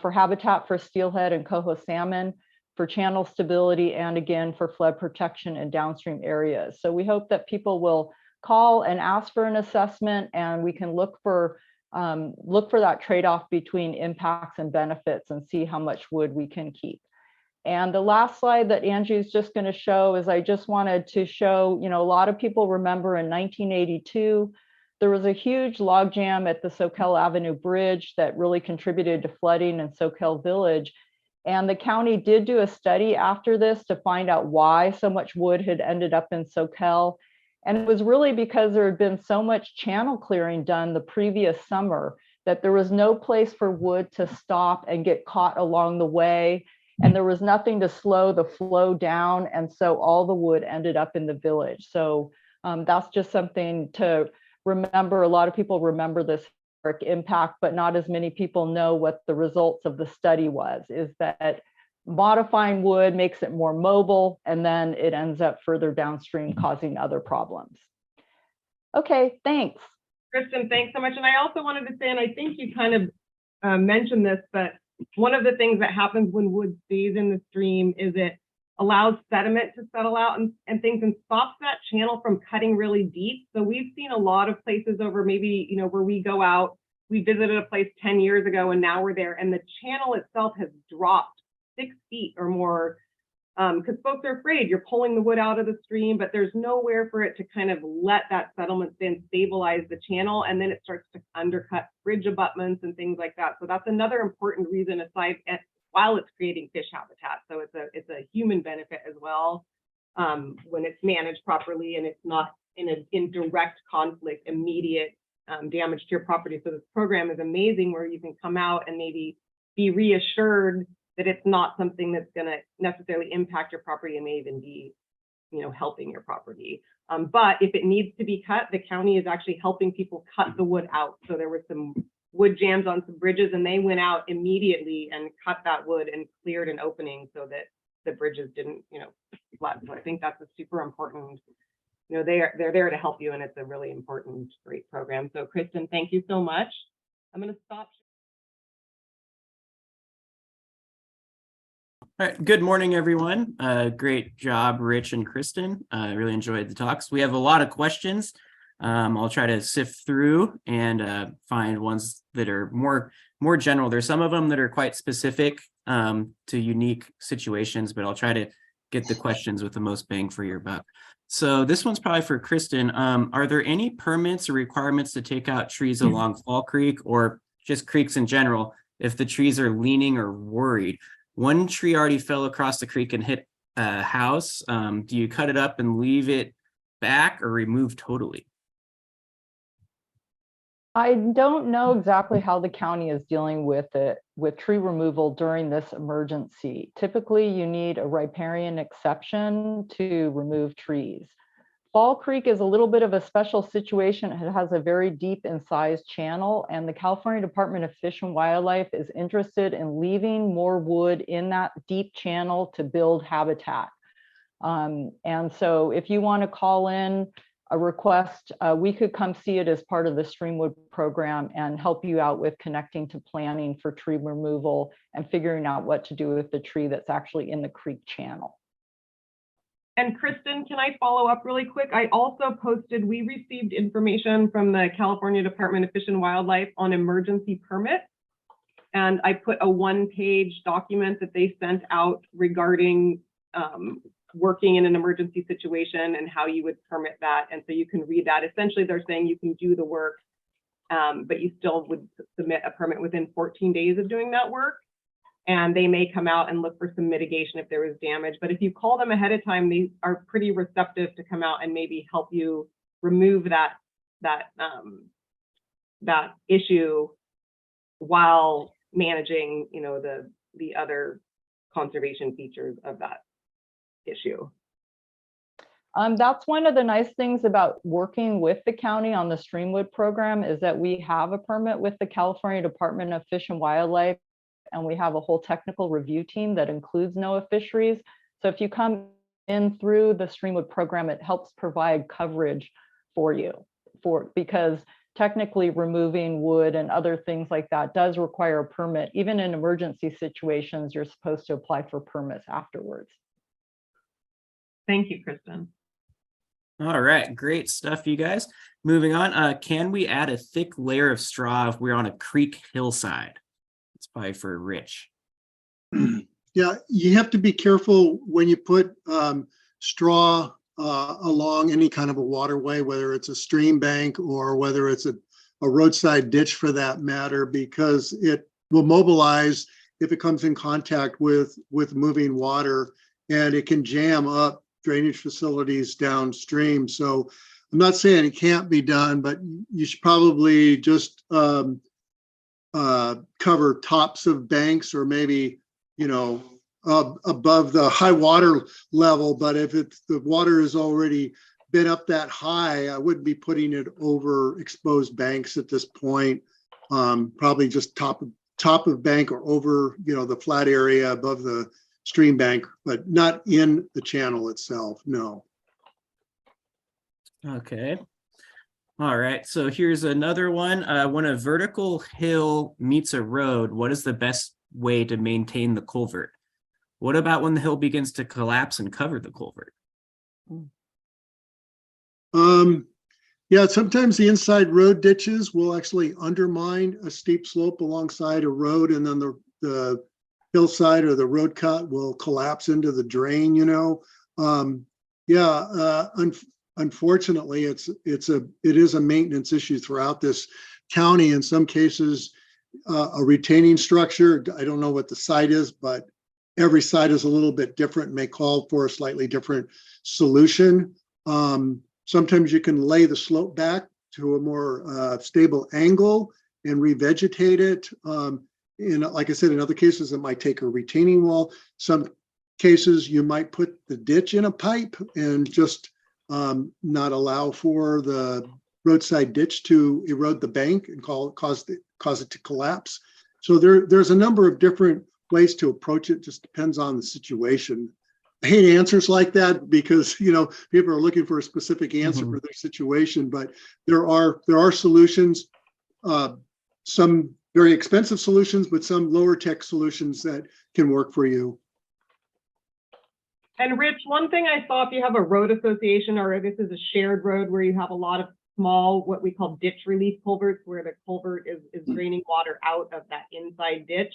for habitat for steelhead and coho salmon, for channel stability, and again, for flood protection in downstream areas. So we hope that people will call and ask for an assessment, and we can look for that trade-off between impacts and benefits and see how much wood we can keep. And the last slide that Angie is just going to show is I just wanted to show, a lot of people remember in 1982, there was a huge log jam at the Soquel Avenue Bridge that really contributed to flooding in Soquel Village. And the county did do a study after this to find out why so much wood had ended up in Soquel. And it was really because there had been so much channel clearing done the previous summer that there was no place for wood to stop and get caught along the way. And there was nothing to slow the flow down. And so all the wood ended up in the village. So that's just something to remember. A lot of people remember this impact, but not as many people know what the results of the study was, is that modifying wood makes it more mobile, and then it ends up further downstream causing other problems. Okay, thanks. Kristen, thanks so much. And I also wanted to say, and I think you kind of mentioned this, but one of the things that happens when wood stays in the stream is it allows sediment to settle out and things, and stops that channel from cutting really deep. So we've seen a lot of places over maybe, where we go out, we visited a place 10 years ago and now we're there, and the channel itself has dropped 6 feet or more, because folks are afraid you're pulling the wood out of the stream, but there's nowhere for it to kind of let that settlement then stabilize the channel, and then it starts to undercut bridge abutments and things like that. So that's another important reason, aside while it's creating fish habitat. So it's a human benefit as well, when it's managed properly and it's not in direct conflict, immediate damage to your property. So this program is amazing where you can come out and maybe be reassured that it's not something that's going to necessarily impact your property and may even be, helping your property. But if it needs to be cut, the county is actually helping people cut the wood out. So there were some wood jams on some bridges and they went out immediately and cut that wood and cleared an opening so that the bridges didn't, flood. So I think that's a super important, they're there to help you, and it's a really important, great program. So Kristen, thank you so much. I'm going to stop. All right, good morning, everyone. Great job, Rich and Kristen. I really enjoyed the talks. We have a lot of questions. I'll try to sift through and find ones that are more general. There's some of them that are quite specific to unique situations, but I'll try to get the questions with the most bang for your buck. So this one's probably for Kristen. Are there any permits or requirements to take out trees along Fall Creek or just creeks in general if the trees are leaning or worried? One tree already fell across the creek and hit a house. Do you cut it up and leave it back or remove totally? I don't know exactly how the county is dealing with tree removal during this emergency. Typically, you need a riparian exception to remove trees. Fall Creek is a little bit of a special situation. It has a very deep incised channel, and the California Department of Fish and Wildlife is interested in leaving more wood in that deep channel to build habitat. And so if you want to call in a request, we could come see it as part of the Streamwood program and help you out with connecting to planning for tree removal and figuring out what to do with the tree that's actually in the creek channel. And Kristen, can I follow up really quick? I also posted, we received information from the California Department of Fish and Wildlife on emergency permits. And I put a one-page document that they sent out regarding working in an emergency situation and how you would permit that. And so you can read that. Essentially, they're saying you can do the work, but you still would submit a permit within 14 days of doing that work. And they may come out and look for some mitigation if there was damage. But if you call them ahead of time, they are pretty receptive to come out and maybe help you remove that issue while managing, the other conservation features of that issue. That's one of the nice things about working with the county on the Streamwood program is that we have a permit with the California Department of Fish and Wildlife, and we have a whole technical review team that includes NOAA fisheries. So if you come in through the Streamwood program, it helps provide coverage for you because technically removing wood and other things like that does require a permit. Even in emergency situations, you're supposed to apply for permits afterwards. Thank you, Kristen. All right, great stuff, you guys. Moving on, can we add a thick layer of straw if we're on a creek hillside? It's probably for Rich. Yeah, you have to be careful when you put straw along any kind of a waterway, whether it's a stream bank or whether it's a roadside ditch for that matter, because it will mobilize if it comes in contact with moving water, and it can jam up drainage facilities downstream. So I'm not saying it can't be done, but you should probably just cover tops of banks or maybe, above the high water level. But if the water has already been up that high, I wouldn't be putting it over exposed banks at this point. Probably just top of bank or over, the flat area above the stream bank, but not in the channel itself. No. Okay. All right. So here's another one. When a vertical hill meets a road, what is the best way to maintain the culvert? What about when the hill begins to collapse and cover the culvert? Yeah, sometimes the inside road ditches will actually undermine a steep slope alongside a road, and then the hillside or the road cut will collapse into the drain, unfortunately, it is a maintenance issue throughout this county. In some cases, a retaining structure, I don't know what the site is, but every site is a little bit different and may call for a slightly different solution. Sometimes you can lay the slope back to a more stable angle and revegetate it. Like I said, in other cases, it might take a retaining wall. Some cases, you might put the ditch in a pipe and just not allow for the roadside ditch to erode the bank and cause it to collapse. So there's a number of different ways to approach it. Just depends on the situation. I hate answers like that because, you know, people are looking for a specific answer for their situation, but there are solutions, some very expensive solutions, but some lower tech solutions that can work for you. And Rich, one thing I saw, if you have a road association or this is a shared road where you have a lot of small, what we call ditch relief culverts, where the culvert is draining water out of that inside ditch.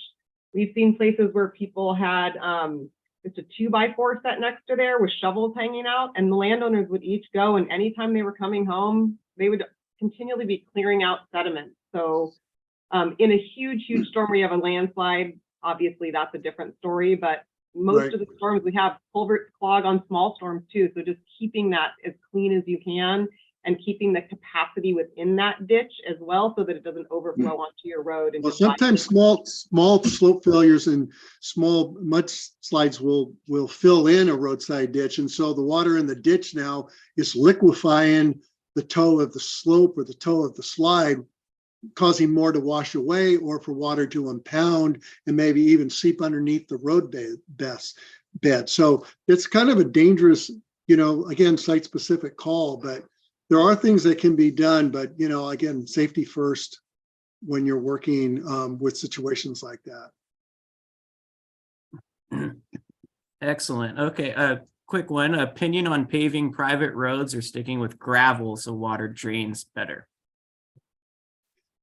We've seen places where people had just a 2x4 set next to there with shovels hanging out, and the landowners would each go, and anytime they were coming home, they would continually be clearing out sediment. So in a huge storm where you have a landslide, obviously that's a different story, but most of the storms we have, culverts clog on small storms too. So just keeping that as clean as you can and keeping the capacity within that ditch as well, so that it doesn't overflow onto your road. And well, sometimes small slope failures and small mudslides will fill in a roadside ditch, and so the water in the ditch now is liquefying the toe of the slope or the toe of the slide, causing more to wash away or for water to impound and maybe even seep underneath the road bed. So it's kind of a dangerous, you know, again, site specific call, but there are things that can be done, but, you know, again, safety first when you're working with situations like that. Excellent. Okay, a quick one. Opinion on paving private roads or sticking with gravel so water drains better?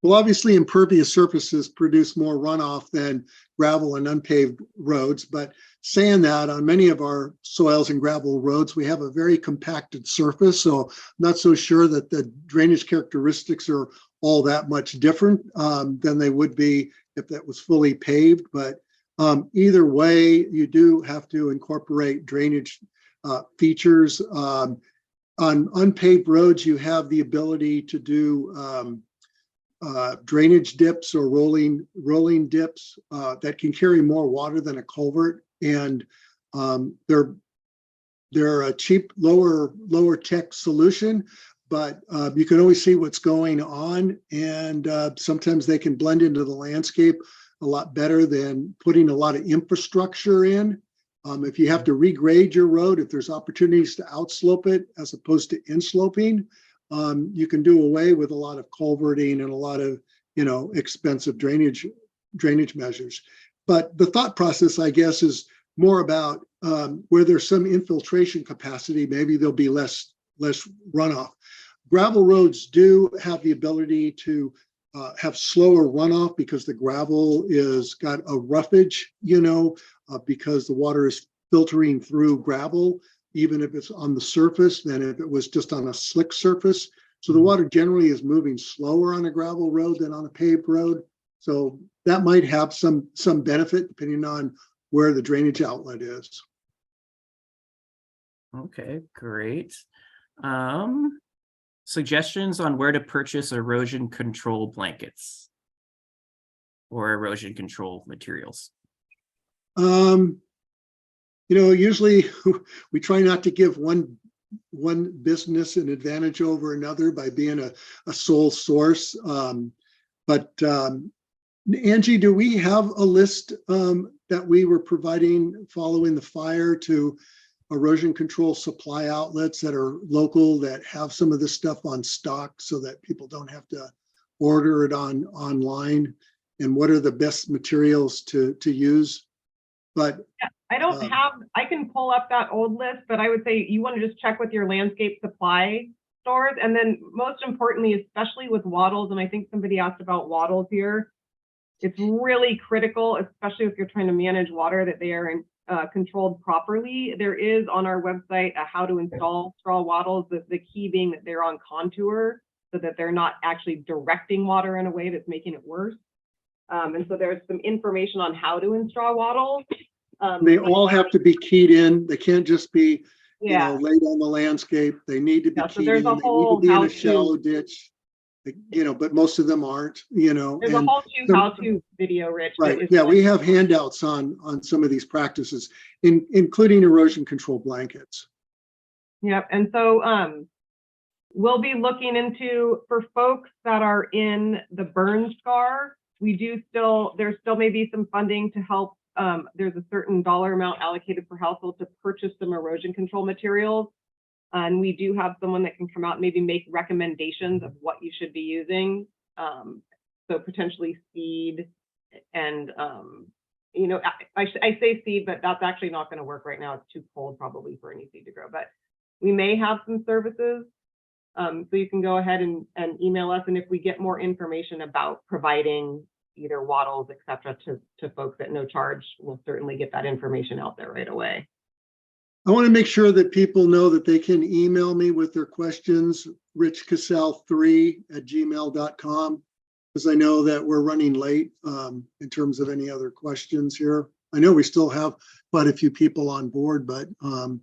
Well, obviously impervious surfaces produce more runoff than gravel and unpaved roads, but saying that, on many of our soils and gravel roads, we have a very compacted surface, so I'm not so sure that the drainage characteristics are all that much different than they would be if that was fully paved. But either way, you do have to incorporate drainage features. On unpaved roads, you have the ability to do drainage dips or rolling dips that can carry more water than a culvert, and they're a cheap, lower tech solution, but you can always see what's going on, and sometimes they can blend into the landscape a lot better than putting a lot of infrastructure in. If you have to regrade your road, if there's opportunities to outslope it as opposed to insloping, you can do away with a lot of culverting and a lot of, you know, expensive drainage measures. But the thought process, I guess, is more about where there's some infiltration capacity, maybe there'll be less runoff. Gravel roads do have the ability to have slower runoff because the gravel is got a roughage, you know, because the water is filtering through gravel, even if it's on the surface than if it was just on a slick surface. So the water generally is moving slower on a gravel road than on a paved road. So that might have some benefit depending on where the drainage outlet is. Okay, great. Suggestions on where to purchase erosion control blankets or erosion control materials? You know, usually we try not to give one business an advantage over another by being a sole source. But Angie, do we have a list that we were providing following the fire to erosion control supply outlets that are local that have some of this stuff on stock so that people don't have to order it online? And what are the best materials to use? But yeah, I don't have, I can pull up that old list, but I would say you want to just check with your landscape supply stores. And then most importantly, especially with wattles, and I think somebody asked about wattles here, it's really critical, especially if you're trying to manage water, that they are controlled properly. There is on our website a how to install straw wattles, the key being that they're on contour so that they're not actually directing water in a way that's making it worse. And so there's some information on how to install wattles. They all have to be keyed in. They can't just be, you know, laid on the landscape. They need to be keyed so there's in. a They need whole to be in a how-to. shallow ditch. but most of them aren't, There's a and whole how-to video, Rich. that right. is- Yeah, we have handouts on some of these practices, including erosion control blankets. Yep. And so we'll be looking into, for folks that are in the burn scar, there's still maybe some funding to help. There's a certain dollar amount allocated per household to purchase some erosion control materials. And we do have someone that can come out and maybe make recommendations of what you should be using. So potentially seed and, I say seed, but that's actually not going to work right now. It's too cold probably for any seed to grow, but we may have some services. So you can go ahead and email us. And if we get more information about providing either wattles, et cetera, to folks at no charge, we'll certainly get that information out there right away. I want to make sure that people know that they can email me with their questions, richcassell3@gmail.com, because I know that we're running late in terms of any other questions here. I know we still have quite a few people on board, but if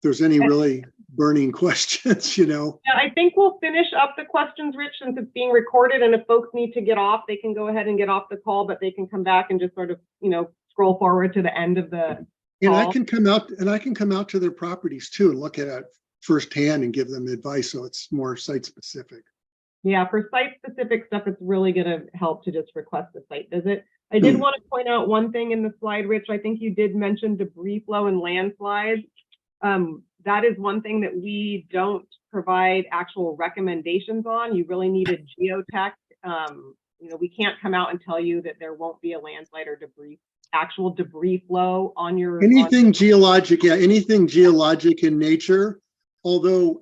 there's any really burning questions, Yeah, I think we'll finish up the questions, Rich, since it's being recorded. And if folks need to get off, they can go ahead and get off the call, but they can come back and just sort of, scroll forward to the end of the And call. I can come out to their properties too and look at it firsthand and give them advice, so it's more site specific. Yeah, for site-specific stuff, it's really going to help to just request a site visit. I did want to point out one thing in the slide, Rich. I think you did mention debris flow and landslides. That is one thing that we don't provide actual recommendations on. You really need a geotech. We can't come out and tell you that there won't be a landslide or actual debris flow on your— Anything geologic, yeah, anything geologic in nature. Although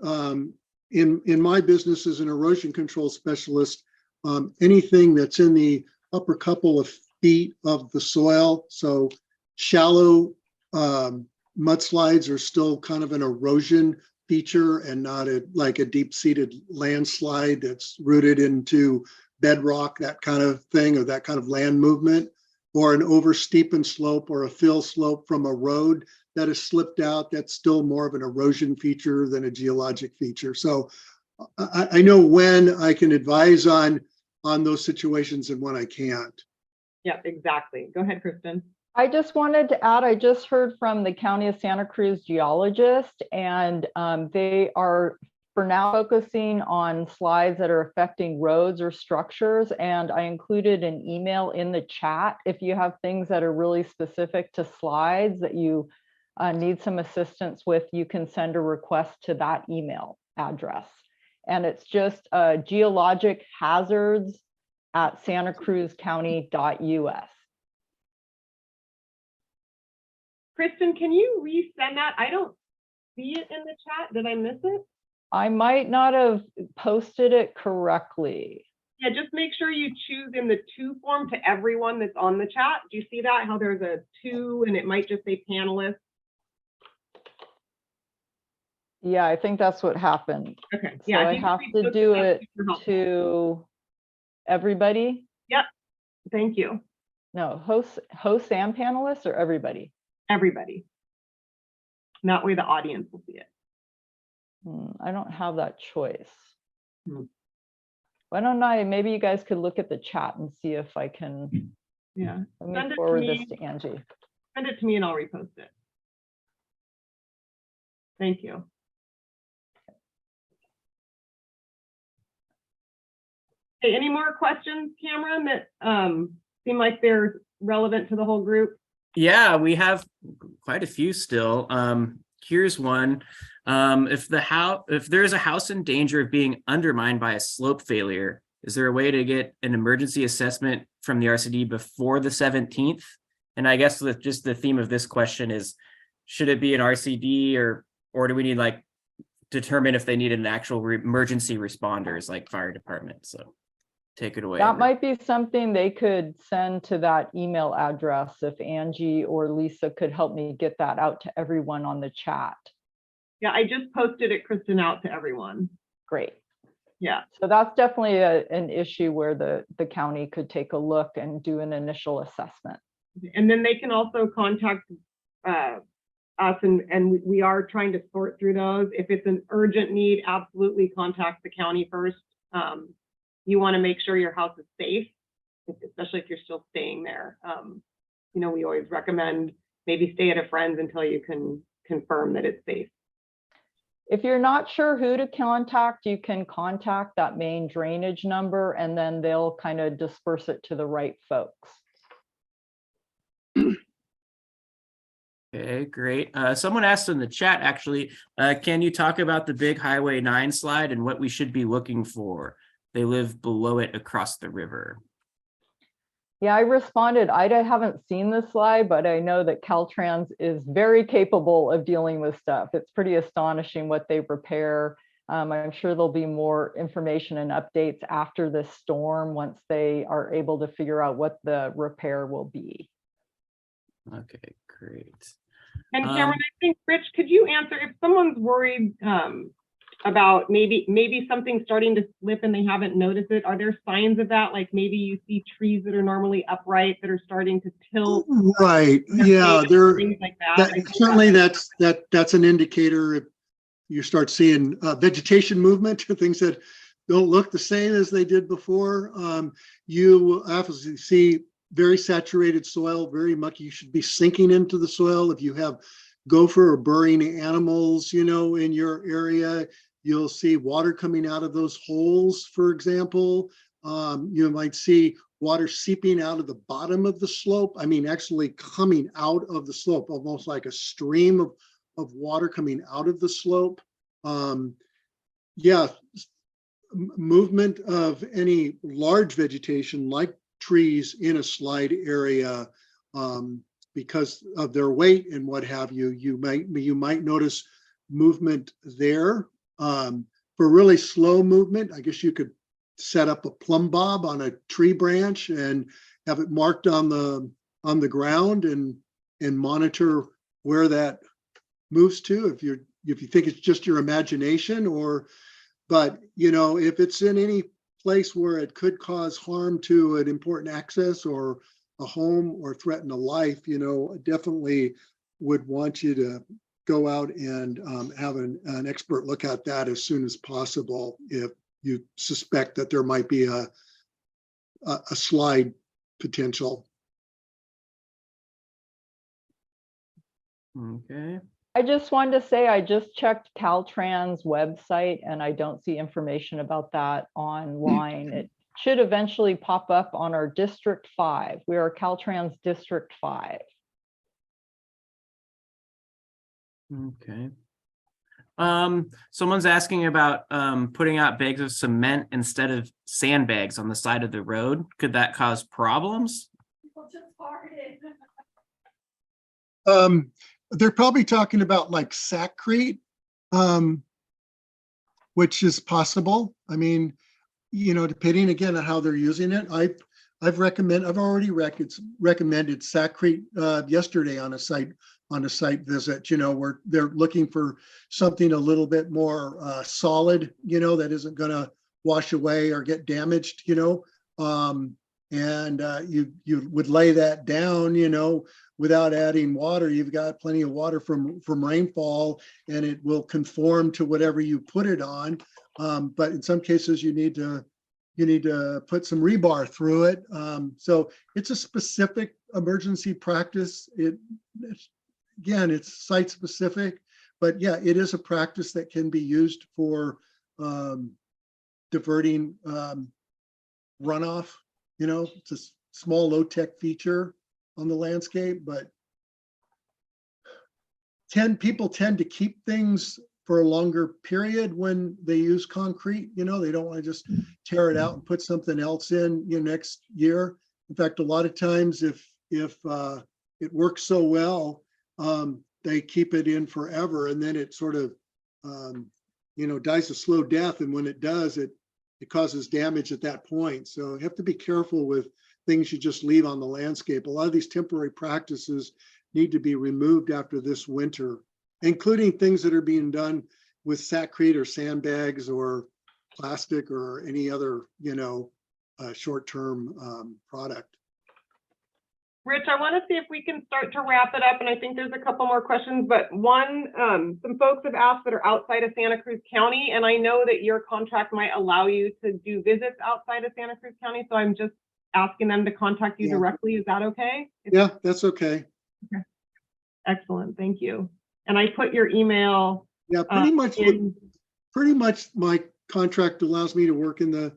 in my business as an erosion control specialist, anything that's in the upper couple of feet of the soil, so shallow mudslides are still kind of an erosion feature and not like a deep-seated landslide that's rooted into bedrock, that kind of thing, or that kind of land movement, or an oversteepened slope or a fill slope from a road that has slipped out. That's still more of an erosion feature than a geologic feature. So I know when I can advise on those situations and when I can't. Yeah, exactly. Go ahead, Kristen. I just wanted to add, I just heard from the County of Santa Cruz geologist, and they are for now focusing on slides that are affecting roads or structures. And I included an email in the chat. If you have things that are really specific to slides that you need some assistance with, you can send a request to that email address. And it's just geologichazards@santacruzcounty.us. Kristen, can you resend that? I don't see it in the chat. Did I miss it? I might not have posted it correctly. Yeah, just make sure you choose in the to form to everyone that's on the chat. Do you see that? How there's a to and it might just say panelists? Yeah, I think that's what happened. Okay. So Yeah, I have to do it to everybody. Yep. Thank you. No, hosts and panelists, or everybody? Everybody. And that way the audience will see it. I don't have that choice. Hmm. Why don't maybe you guys could look at the chat and see if I can. Yeah. Let Send me it to forward me. this to Angie. Send it to me and I'll repost it. Thank you. Hey, any more questions, Cameron, that seem like they're relevant to the whole group? Yeah, we have quite a few still. Here's one. If there's a house in danger of being undermined by a slope failure, is there a way to get an emergency assessment from the RCD before the 17th? And I guess with just the theme of this question is, should it be an RCD or do we need determine if they need an actual emergency responders like fire department? So take it away. That might be something they could send to that email address if Angie or Lisa could help me get that out to everyone on the chat. Yeah, I just posted it, Kristen, out to everyone. Great. Yeah. So that's definitely an issue where the county could take a look and do an initial assessment. And then they can also contact us, and we are trying to sort through those. If it's an urgent need, absolutely contact the county first. you want to make sure your house is safe, especially if you're still staying there. You know, we always recommend maybe stay at a friend's until you can confirm that it's safe. If you're not sure who to contact, you can contact that main drainage number, and then they'll kind of disperse it to the right folks. Okay, great. Someone asked in the chat, actually, can you talk about the big Highway 9 slide and what we should be looking for? They live below it across the river. Yeah, I responded, I haven't seen the slide, but I know that Caltrans is very capable of dealing with stuff. It's pretty astonishing what they repair. I'm sure there'll be more information and updates after this storm once they are able to figure out what the repair will be. Okay, great. And Cameron, I think, Rich, could you answer if someone's worried about maybe something's starting to slip and they haven't noticed it? Are there signs of that? Like maybe you see trees that are normally upright that are starting to tilt. Right. Yeah, Things like that. certainly that's an indicator. If you start seeing vegetation movement, things that don't look the same as they did before. You obviously see very saturated soil, very mucky. You should be sinking into the soil. If you have gopher or burrowing animals, you know, in your area, you'll see water coming out of those holes, for example. You might see water seeping out of the bottom of the slope. I mean, actually coming out of the slope, almost like a stream of water coming out of the slope. Yeah, movement of any large vegetation like trees in a slide area, because of their weight and what have you, you might notice movement there. For really slow movement, I guess you could set up a plumb bob on a tree branch and have it marked on the ground and monitor where that moves to. If you think it's just your imagination, but you know, if it's in any place where it could cause harm to an important access or a home or threaten a life, you know, definitely would want you to go out and have an expert look at that as soon as possible if you suspect that there might be a slide potential. Okay. I just wanted to say I just checked Caltrans website and I don't see information about that online. It should eventually pop up on our District 5. We are Caltrans District 5. Okay. Someone's asking about putting out bags of cement instead of sandbags on the side of the road. Could that cause problems? They're probably talking about like sackcrete, which is possible. I mean, you know, depending again on how they're using it. I've already recommended sackcrete yesterday on a site visit, you know, where they're looking for something a little bit more solid, you know, that isn't going to wash away or get damaged, you know. And you would lay that down, you know, without adding water. You've got plenty of water from rainfall, and it will conform to whatever you put it on. But in some cases, you need to put some rebar through it. So it's a specific emergency practice. It's site specific, but yeah, it is a practice that can be used for diverting runoff. You know, it's a small low-tech feature on the landscape, but people tend to keep things for a longer period when they use concrete. You know, they don't want to just tear it out and put something else in, you know, next year. In fact, a lot of times if it works so well, they keep it in forever, and then it sort of you know, dies a slow death. And when it does, it causes damage at that point. So you have to be careful with things you just leave on the landscape. A lot of these temporary practices need to be removed after this winter, including things that are being done with sackcrete or sandbags or plastic or any other, you know, short-term product. Rich, I want to see if we can start to wrap it up, and I think there's a couple more questions, but one, some folks have asked that are outside of Santa Cruz County, and I know that your contract might allow you to do visits outside of Santa Cruz County, so I'm just asking them to contact you Yeah. directly. Is that okay? Yeah, that's okay. Excellent, thank you. And I put your email Yeah, pretty much, in. pretty much my contract allows me to work in the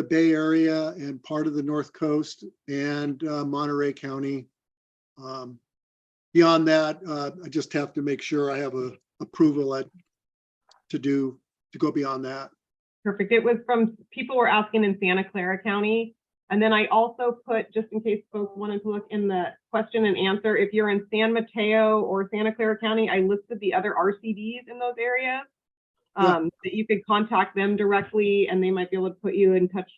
Bay Area and part of the North Coast and Monterey County. Beyond that, I just have to make sure I have a approval to go beyond that. Perfect. It was from people were asking in Santa Clara County. And then I also put, just in case folks wanted to look in the question and answer, if you're in San Mateo or Santa Clara County, I listed the other RCDs in those areas. That you could contact them directly and they might be able to put you in touch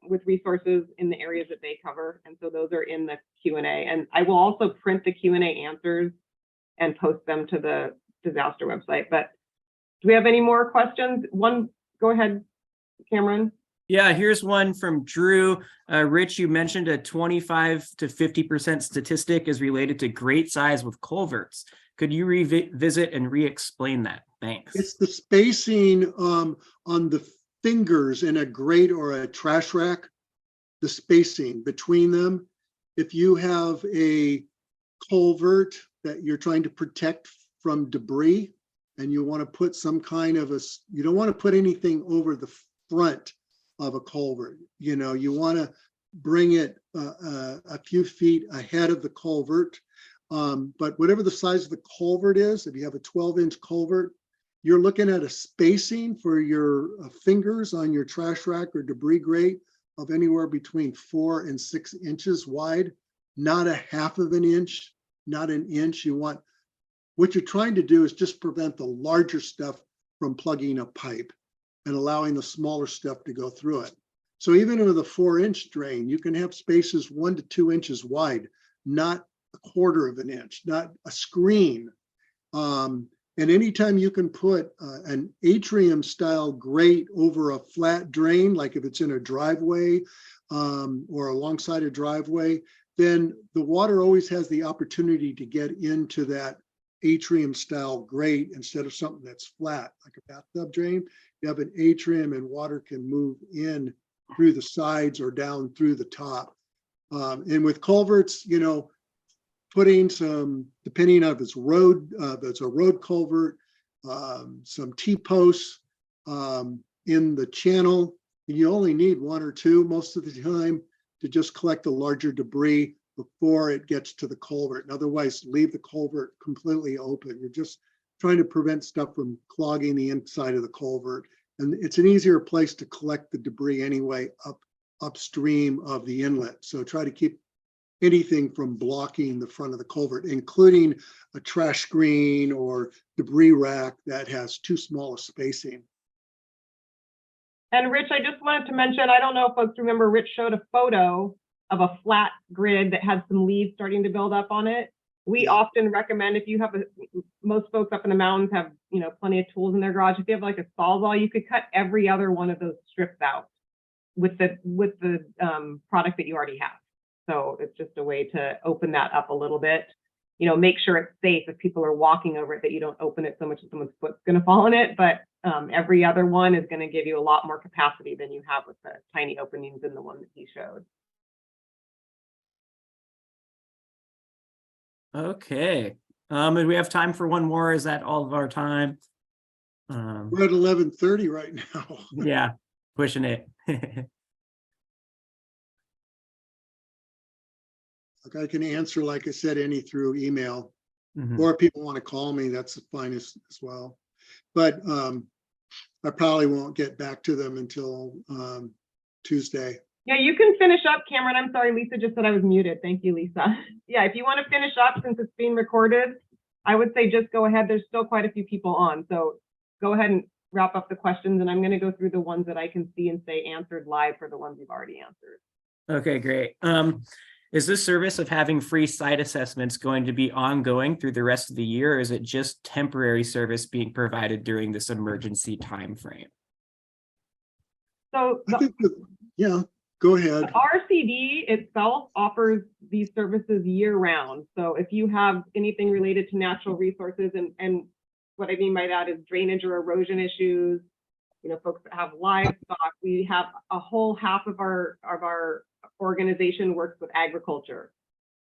with resources in the areas that they cover. And so those are in the Q&A. And I will also print the Q&A answers and post them to the disaster website. But do we have any more questions? One, go ahead, Cameron. Yeah, here's one from Drew. Rich, you mentioned a 25 to 50% statistic is related to grate size with culverts. Could you revisit and re-explain that? Thanks. It's the spacing on the fingers in a grate or a trash rack, the spacing between them. If you have a culvert that you're trying to protect from debris and you want to put some kind of you don't want to put anything over the front of a culvert. You know, you want to bring it a few feet ahead of the culvert. But whatever the size of the culvert is, if you have a 12-inch culvert, you're looking at a spacing for your fingers on your trash rack or debris grate of anywhere between 4 and 6 inches wide, not a half of an inch, not an inch. What you're trying to do is just prevent the larger stuff from plugging a pipe and allowing the smaller stuff to go through it. So even with a 4-inch drain, you can have spaces 1 to 2 inches wide, not a quarter of an inch, not a screen. And anytime you can put an atrium style grate over a flat drain, like if it's in a driveway or alongside a driveway, then the water always has the opportunity to get into that atrium style grate instead of something that's flat, like a bathtub drain. You have an atrium and water can move in through the sides or down through the top. And with culverts, you know, putting some, depending on if it's road, if it's a road culvert, some T-posts in the channel, and you only need 1 or 2 most of the time to just collect the larger debris before it gets to the culvert. And otherwise, leave the culvert completely open. You're just trying to prevent stuff from clogging the inside of the culvert. And it's an easier place to collect the debris anyway, upstream of the inlet. So try to keep anything from blocking the front of the culvert, including a trash screen or debris rack that has too small a spacing. And Rich, I just wanted to mention, I don't know if folks remember, Rich showed a photo of a flat grid that had some leaves starting to build up on it. We often recommend, if you have most folks up in the mountains have, you know, plenty of tools in their garage. If you have like a sawzall, you could cut every other one of those strips out with the product that you already have. So it's just a way to open that up a little bit. You know, make sure it's safe if people are walking over it, that you don't open it so much that someone's foot's going to fall in it. But every other one is going to give you a lot more capacity than you have with the tiny openings in the one that he showed. Okay. And we have time for one more. Is that all of our time? We're at 11:30 right now. Yeah, pushing it. Like I can answer, like I said, any through email, Mhm. or if people want to call me, that's fine as well. But I probably won't get back to them until Tuesday. Yeah, you can finish up, Cameron. I'm sorry, Lisa just said I was muted. Thank you, Lisa. Yeah, if you want to finish up since it's being recorded, I would say just go ahead. There's still quite a few people on. So go ahead and wrap up the questions, and I'm going to go through the ones that I can see and say answered live for the ones you've already answered. Okay, great. Is this service of having free site assessments going to be ongoing through the rest of the year, or is it just temporary service being provided during this emergency time frame? So I think that, yeah, Go ahead. RCD itself offers these services year round. So if you have anything related to natural resources, and what I mean by that is drainage or erosion issues, you know, folks that have livestock, we have a whole half of our organization works with agriculture.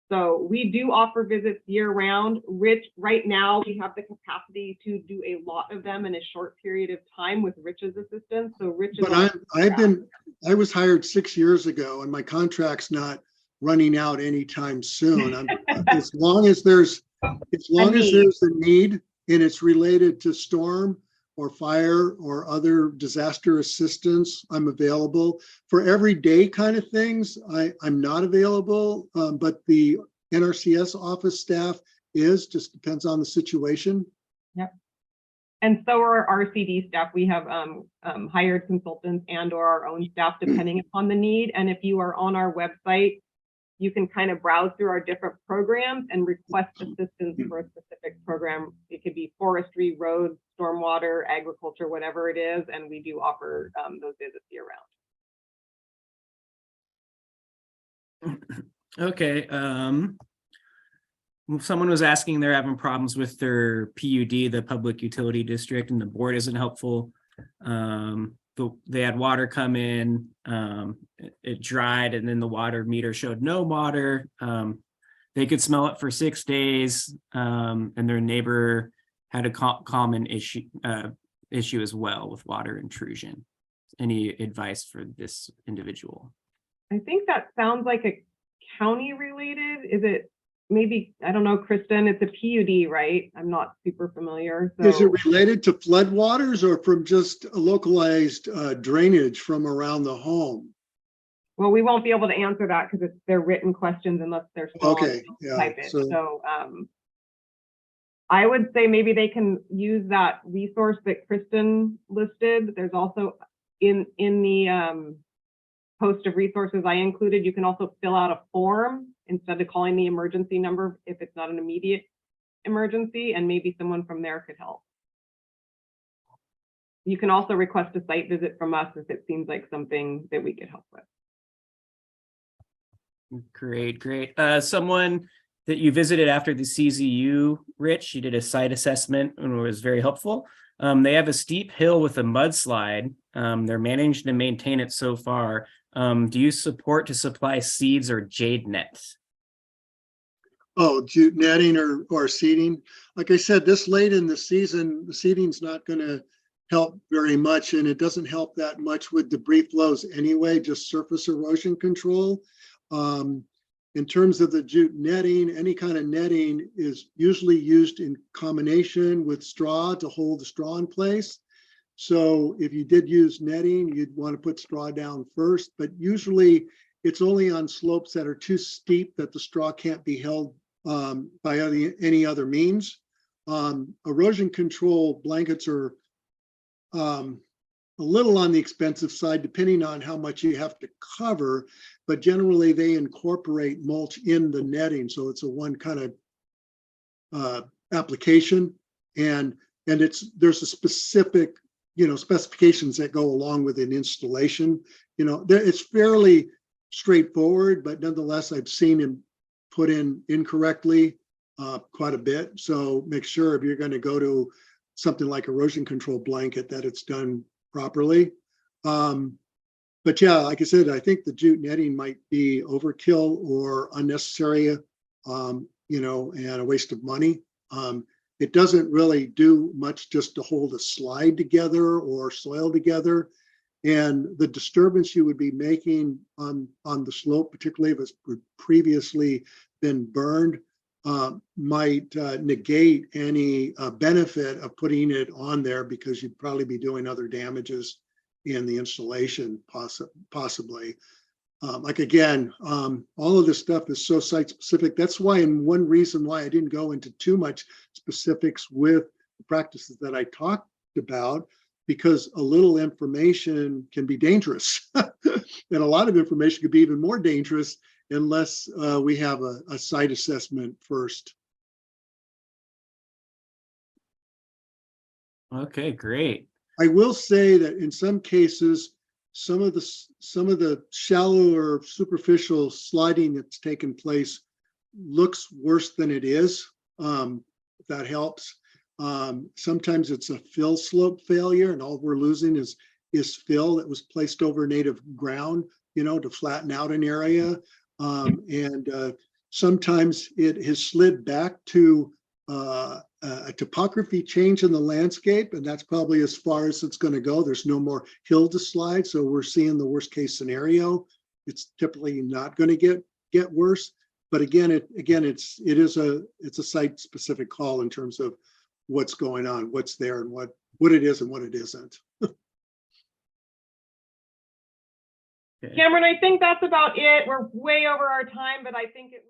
So we do offer visits year round. Rich, right now we have the capacity to do a lot of them in a short period of time with Rich's assistance. So Rich is But I was hired 6 years ago and my contract's not running out anytime soon. As long as there's a need and it's related to storm or fire or other disaster assistance, I'm available. For everyday kind of things, I'm not available, but the NRCS office staff just depends on the situation. Yep. And so are our RCD staff. We have hired consultants and or our own staff depending upon the need. And if you are on our website, you can kind of browse through our different programs and request assistance for a specific program. It could be forestry, roads, stormwater, agriculture, whatever it is. And we do offer those visits year round. Okay. Someone was asking they're having problems with their PUD, the public utility district, and the board isn't helpful. They had water come in, it dried, and then the water meter showed no water. They could smell it for 6 days, and their neighbor had a common issue as well with water intrusion. Any advice for this individual? I think that sounds like a county related. Is it maybe, I don't know, Kristen, it's a PUD, right? I'm not super familiar. So. Is it related to floodwaters or from just a localized drainage from around the home? Well, we won't be able to answer that because they're written questions unless they're still okay. Yeah. Type it. So I would say maybe they can use that resource that Kristen listed. There's also in the post of resources I included, you can also fill out a form instead of calling the emergency number if it's not an immediate emergency, and maybe someone from there could help. You can also request a site visit from us if it seems like something that we could help with. Great. Someone that you visited after the CZU, Rich, you did a site assessment and it was very helpful. They have a steep hill with a mudslide. They're managing to maintain it so far. Do you support to supply seeds or jade nets? Oh, jute netting or seeding. Like I said, this late in the season, the seeding's not going to help very much, and it doesn't help that much with debris flows anyway, just surface erosion control. In terms of the jute netting, any kind of netting is usually used in combination with straw to hold the straw in place. So if you did use netting, you'd want to put straw down first, but usually it's only on slopes that are too steep that the straw can't be held by any other means. Erosion control blankets are a little on the expensive side, depending on how much you have to cover, but generally they incorporate mulch in the netting. So it's a one kind of application, and there's a specific, specifications that go along with an installation. It's fairly straightforward, but nonetheless, I've seen him put in incorrectly quite a bit. So make sure if you're going to go to something like erosion control blanket that it's done properly. But yeah, like I said, I think the jute netting might be overkill or unnecessary, and a waste of money. It doesn't really do much just to hold a slide together or soil together. And the disturbance you would be making on the slope, particularly if it's previously been burned, might negate any benefit of putting it on there, because you'd probably be doing other damages in the installation, possibly. Like again, all of this stuff is so site specific. That's why, and one reason why I didn't go into too much specifics with the practices that I talked about, because a little information can be dangerous. And a lot of information could be even more dangerous unless we have a site assessment first. Okay, great. I will say that in some cases, some of the shallow or superficial sliding that's taken place looks worse than it is. If that helps. Sometimes it's a fill slope failure, and all we're losing is fill that was placed over native ground, to flatten out an area. Sometimes it has slid back to a topography change in the landscape, and that's probably as far as it's going to go. There's no more hill to slide, so we're seeing the worst case scenario. It's typically not going to get worse, but again, it's a site specific call in terms of what's going on, what's there, and what it is and what it isn't. Okay. Cameron, I think that's about it. We're way over our time, but I think it